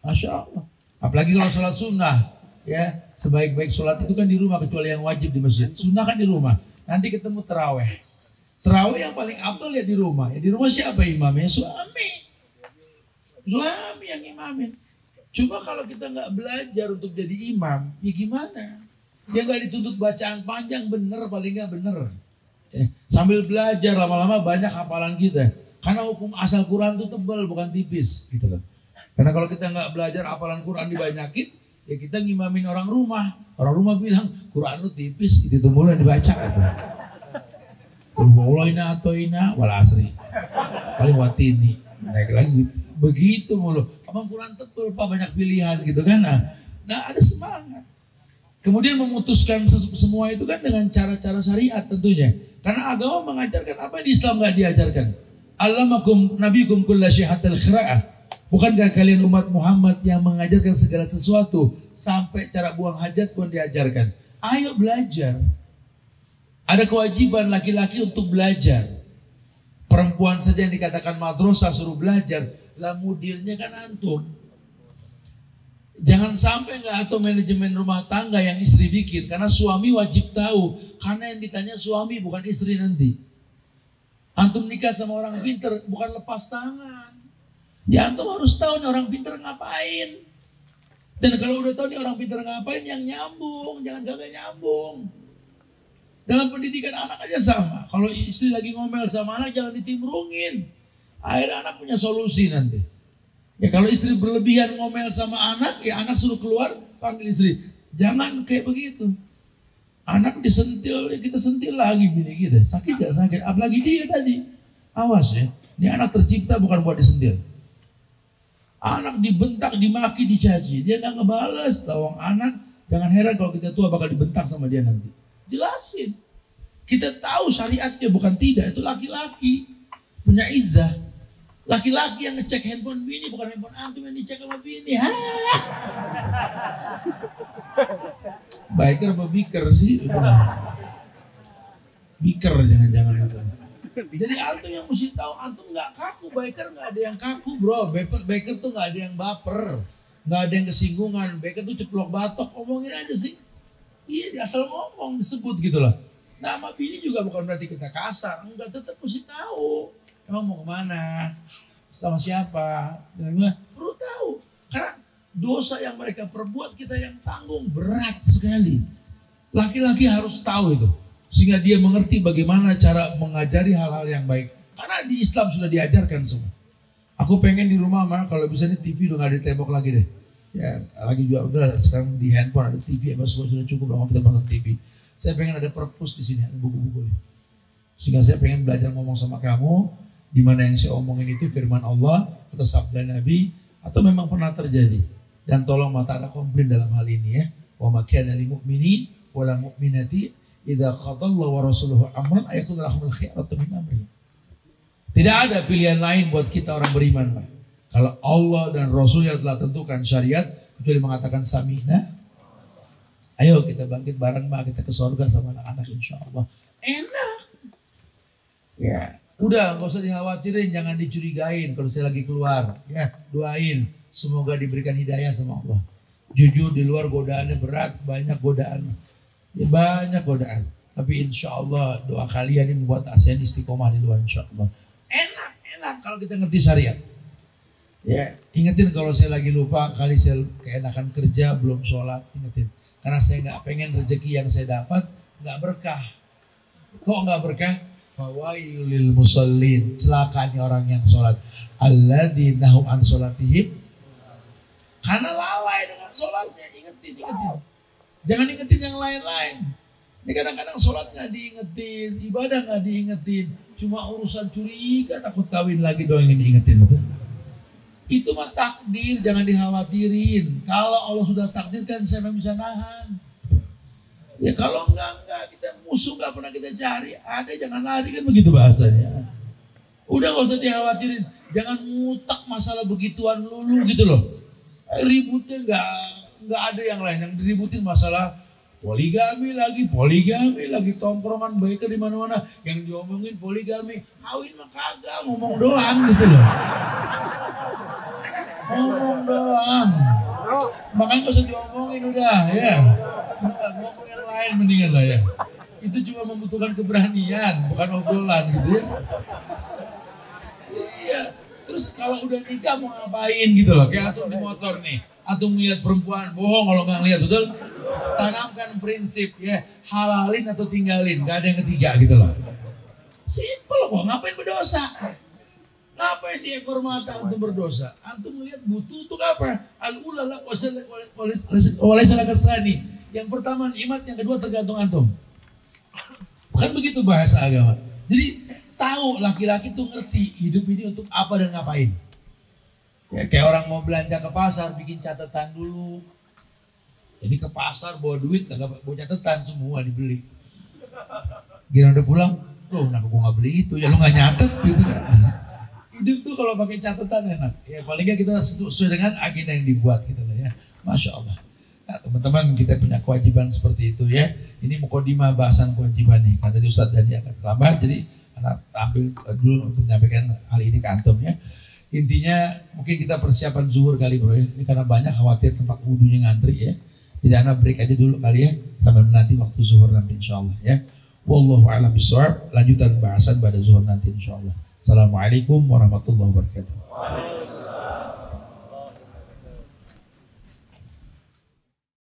Masya Allah. Apalagi kalau sholat sunnah, ya sebaik-baik sholat itu kan di rumah kecuali yang wajib di masjid. Sunnah kan di rumah. Nanti ketemu terawih. Terawih yang paling afdal ya di rumah. Ya di rumah siapa imamnya? Suami yang imamin. Cuma kalau kita nggak belajar untuk jadi imam, ya gimana? Dia nggak dituntut bacaan panjang, bener paling nggak bener. Sambil belajar lama-lama banyak hafalan kita. Karena hukum asal Quran itu tebal bukan tipis, gitu loh. Karena kalau kita nggak belajar hafalan Quran dibanyakin, ya kita ngimamin orang rumah. Orang rumah bilang Quran lu tipis, itu mulai dibaca. Ina atau ina wal asri paling watini naik lagi begitu mulu. Abang Quran tebel pak, banyak pilihan gitu kan. Nah ada semangat. Kemudian memutuskan semua itu kan dengan cara-cara syariat tentunya. Karena agama mengajarkan apa yang di Islam nggak diajarkan. Allamakum nabiyyukum kulla syai'atil khira'ah. Bukankah kalian umat Muhammad yang mengajarkan segala sesuatu sampai cara buang hajat pun diajarkan. Ayo belajar. Ada kewajiban laki-laki untuk belajar. Perempuan saja yang dikatakan madrasah suruh belajar, lah mudirnya kan antum. Jangan sampai nggak atau manajemen rumah tangga yang istri bikin, karena suami wajib tahu, karena yang ditanya suami bukan istri nanti. Antum nikah sama orang pinter bukan lepas tangan. Ya antum harus tahu nih orang pinter ngapain. Dan kalau udah tahu nih orang pinter ngapain, yang nyambung, jangan gagal nyambung. Dalam pendidikan anak aja sama. Kalau istri lagi ngomel sama anak, jangan ditimbrungin. Akhirnya anak punya solusi nanti. Ya kalau istri berlebihan ngomel sama anak, ya anak suruh keluar, panggil istri. Jangan kayak begitu. Anak disentil, ya kita sentil lagi bini kita. Sakit gak sakit? Apalagi dia tadi. Awas ya. Ini anak tercipta bukan buat disentil. Anak dibentak, dimaki, dicaci. Dia gak ngebales. Tawang anak, jangan heran kalau kita tua bakal dibentak sama dia nanti. Jelasin. Kita tahu syariatnya bukan tidak. Itu laki-laki punya izzah. Laki-laki yang ngecek handphone bini bukan handphone antum yang dicek sama bini. Biker apa biker sih? Biker jangan-jangan itu. Jadi antum yang mesti tahu, antum nggak kaku. Biker nggak ada yang kaku bro. Biker tuh nggak ada yang baper, nggak ada yang kesinggungan. Biker tuh ceplok batok, omongin aja sih. Iya, dia asal ngomong disebut gitu loh. Nama bini juga bukan berarti kita kasar. Enggak, tetap mesti tahu. Emang mau kemana? Sama siapa? Perlu tahu. Karena dosa yang mereka perbuat kita yang tanggung berat sekali. Laki-laki harus tahu itu. Sehingga dia mengerti bagaimana cara mengajari hal-hal yang baik. Karena di Islam sudah diajarkan semua. Aku pengen di rumah mah kalau bisa nih TV udah gak ditembok lagi deh. Ya lagi juga udah sekarang di handphone ada TV ya sudah cukup lah kita nonton TV. Saya pengen ada perpus di sini, ada buku-buku ini. Sehingga saya pengen belajar ngomong sama kamu, di mana yang saya omongin itu firman Allah atau sabda Nabi atau memang pernah terjadi. Dan tolong mata ada komplain dalam hal ini ya. Wa ma kana lil mu'mini wala mu'minati idza qadallahu wa rasuluhu amran ayakun lahumul khiyaratu min amri. Tidak ada pilihan lain buat kita orang beriman, Pak. Kalau Allah dan Rasulnya telah tentukan syariat, kecuali mengatakan samina, ayo kita bangkit bareng Pak, kita ke surga sama anak-anak insya Allah. Enak. Ya, udah nggak usah dikhawatirin, jangan dicurigain kalau saya lagi keluar. Ya, doain semoga diberikan hidayah sama Allah. Jujur di luar godaannya berat, banyak godaan. Ya, banyak godaan. Tapi insya Allah doa kalian ini membuat ASEAN istiqomah di luar insya Allah. Enak kalau kita ngerti syariat. Ya, ingetin kalau saya lagi lupa, kali saya keenakan kerja belum sholat, ingetin. Karena saya nggak pengen rezeki yang saya dapat nggak berkah. Kok nggak berkah? Fawailil musallin, celakanya orang yang sholat. Alladzina hum an sholatihim, karena lalai dengan sholatnya. Ingetin. Jangan ingetin yang lain-lain. Ini kadang-kadang sholat nggak diingetin, ibadah nggak diingetin, cuma urusan curiga takut kawin lagi doang yang diingetin. Betul? Itu mah takdir, jangan dikhawatirin. Kalau Allah sudah takdirkan, saya bisa nahan. Ya kalau enggak kita musuh nggak pernah kita cari, ada jangan lari kan begitu bahasanya. Udah gak usah dikhawatirin, jangan ngutak masalah begituan lulu gitu loh. Ributnya nggak ada yang lain, yang diributin masalah poligami lagi tongkrongan biker di mana-mana yang diomongin poligami, kawin mah kagak, ngomong doang gitu loh. Ngomong doang. Makanya gak usah diomongin udah ya. Ngomong yang lain mendingan lah ya. Itu cuma membutuhkan keberanian, bukan obrolan gitu ya. Iya. Terus kalau udah nikah mau ngapain gitu loh. Kayak antum di motor nih. Antum ngeliat perempuan, bohong kalau nggak ngeliat, betul? Tanamkan prinsip ya, halalin atau tinggalin, gak ada yang ketiga gitu loh. Simple kok, ngapain berdosa? Ngapain di ekor mata antum berdosa? Antum melihat butuh untuk apa? Al-ulala oleh salah kesani. Yang pertama nikmat, yang kedua tergantung antum. Bukan begitu bahasa agama. Jadi tahu laki-laki tuh ngerti hidup ini untuk apa dan ngapain. Ya, kayak orang mau belanja ke pasar, bikin catatan dulu. Jadi ke pasar bawa duit, bawa catatan semua dibeli. Gila udah pulang, loh kenapa gue gak beli itu? Ya lu gak nyatet gitu kan. Hidup tuh kalau pakai catatan enak. Ya paling gak kita sesuai dengan agenda yang dibuat gitu lah ya. Masya Allah. Nah teman-teman kita punya kewajiban seperti itu ya. Ini mukadimah bahasan kewajiban nih. Karena tadi Ustadz Dani agak terlambat, jadi anak ambil dulu untuk menyampaikan hal ini ke antum ya. Intinya mungkin kita persiapan zuhur kali bro ya. Ini karena banyak khawatir tempat wudhunya ngantri ya. Jadi anak break aja dulu kali ya. Sambil menanti waktu zuhur nanti insyaAllah ya. Wallahu a'lam bishawab. Lanjutan bahasan pada zuhur nanti insyaAllah. Assalamualaikum warahmatullahi wabarakatuh.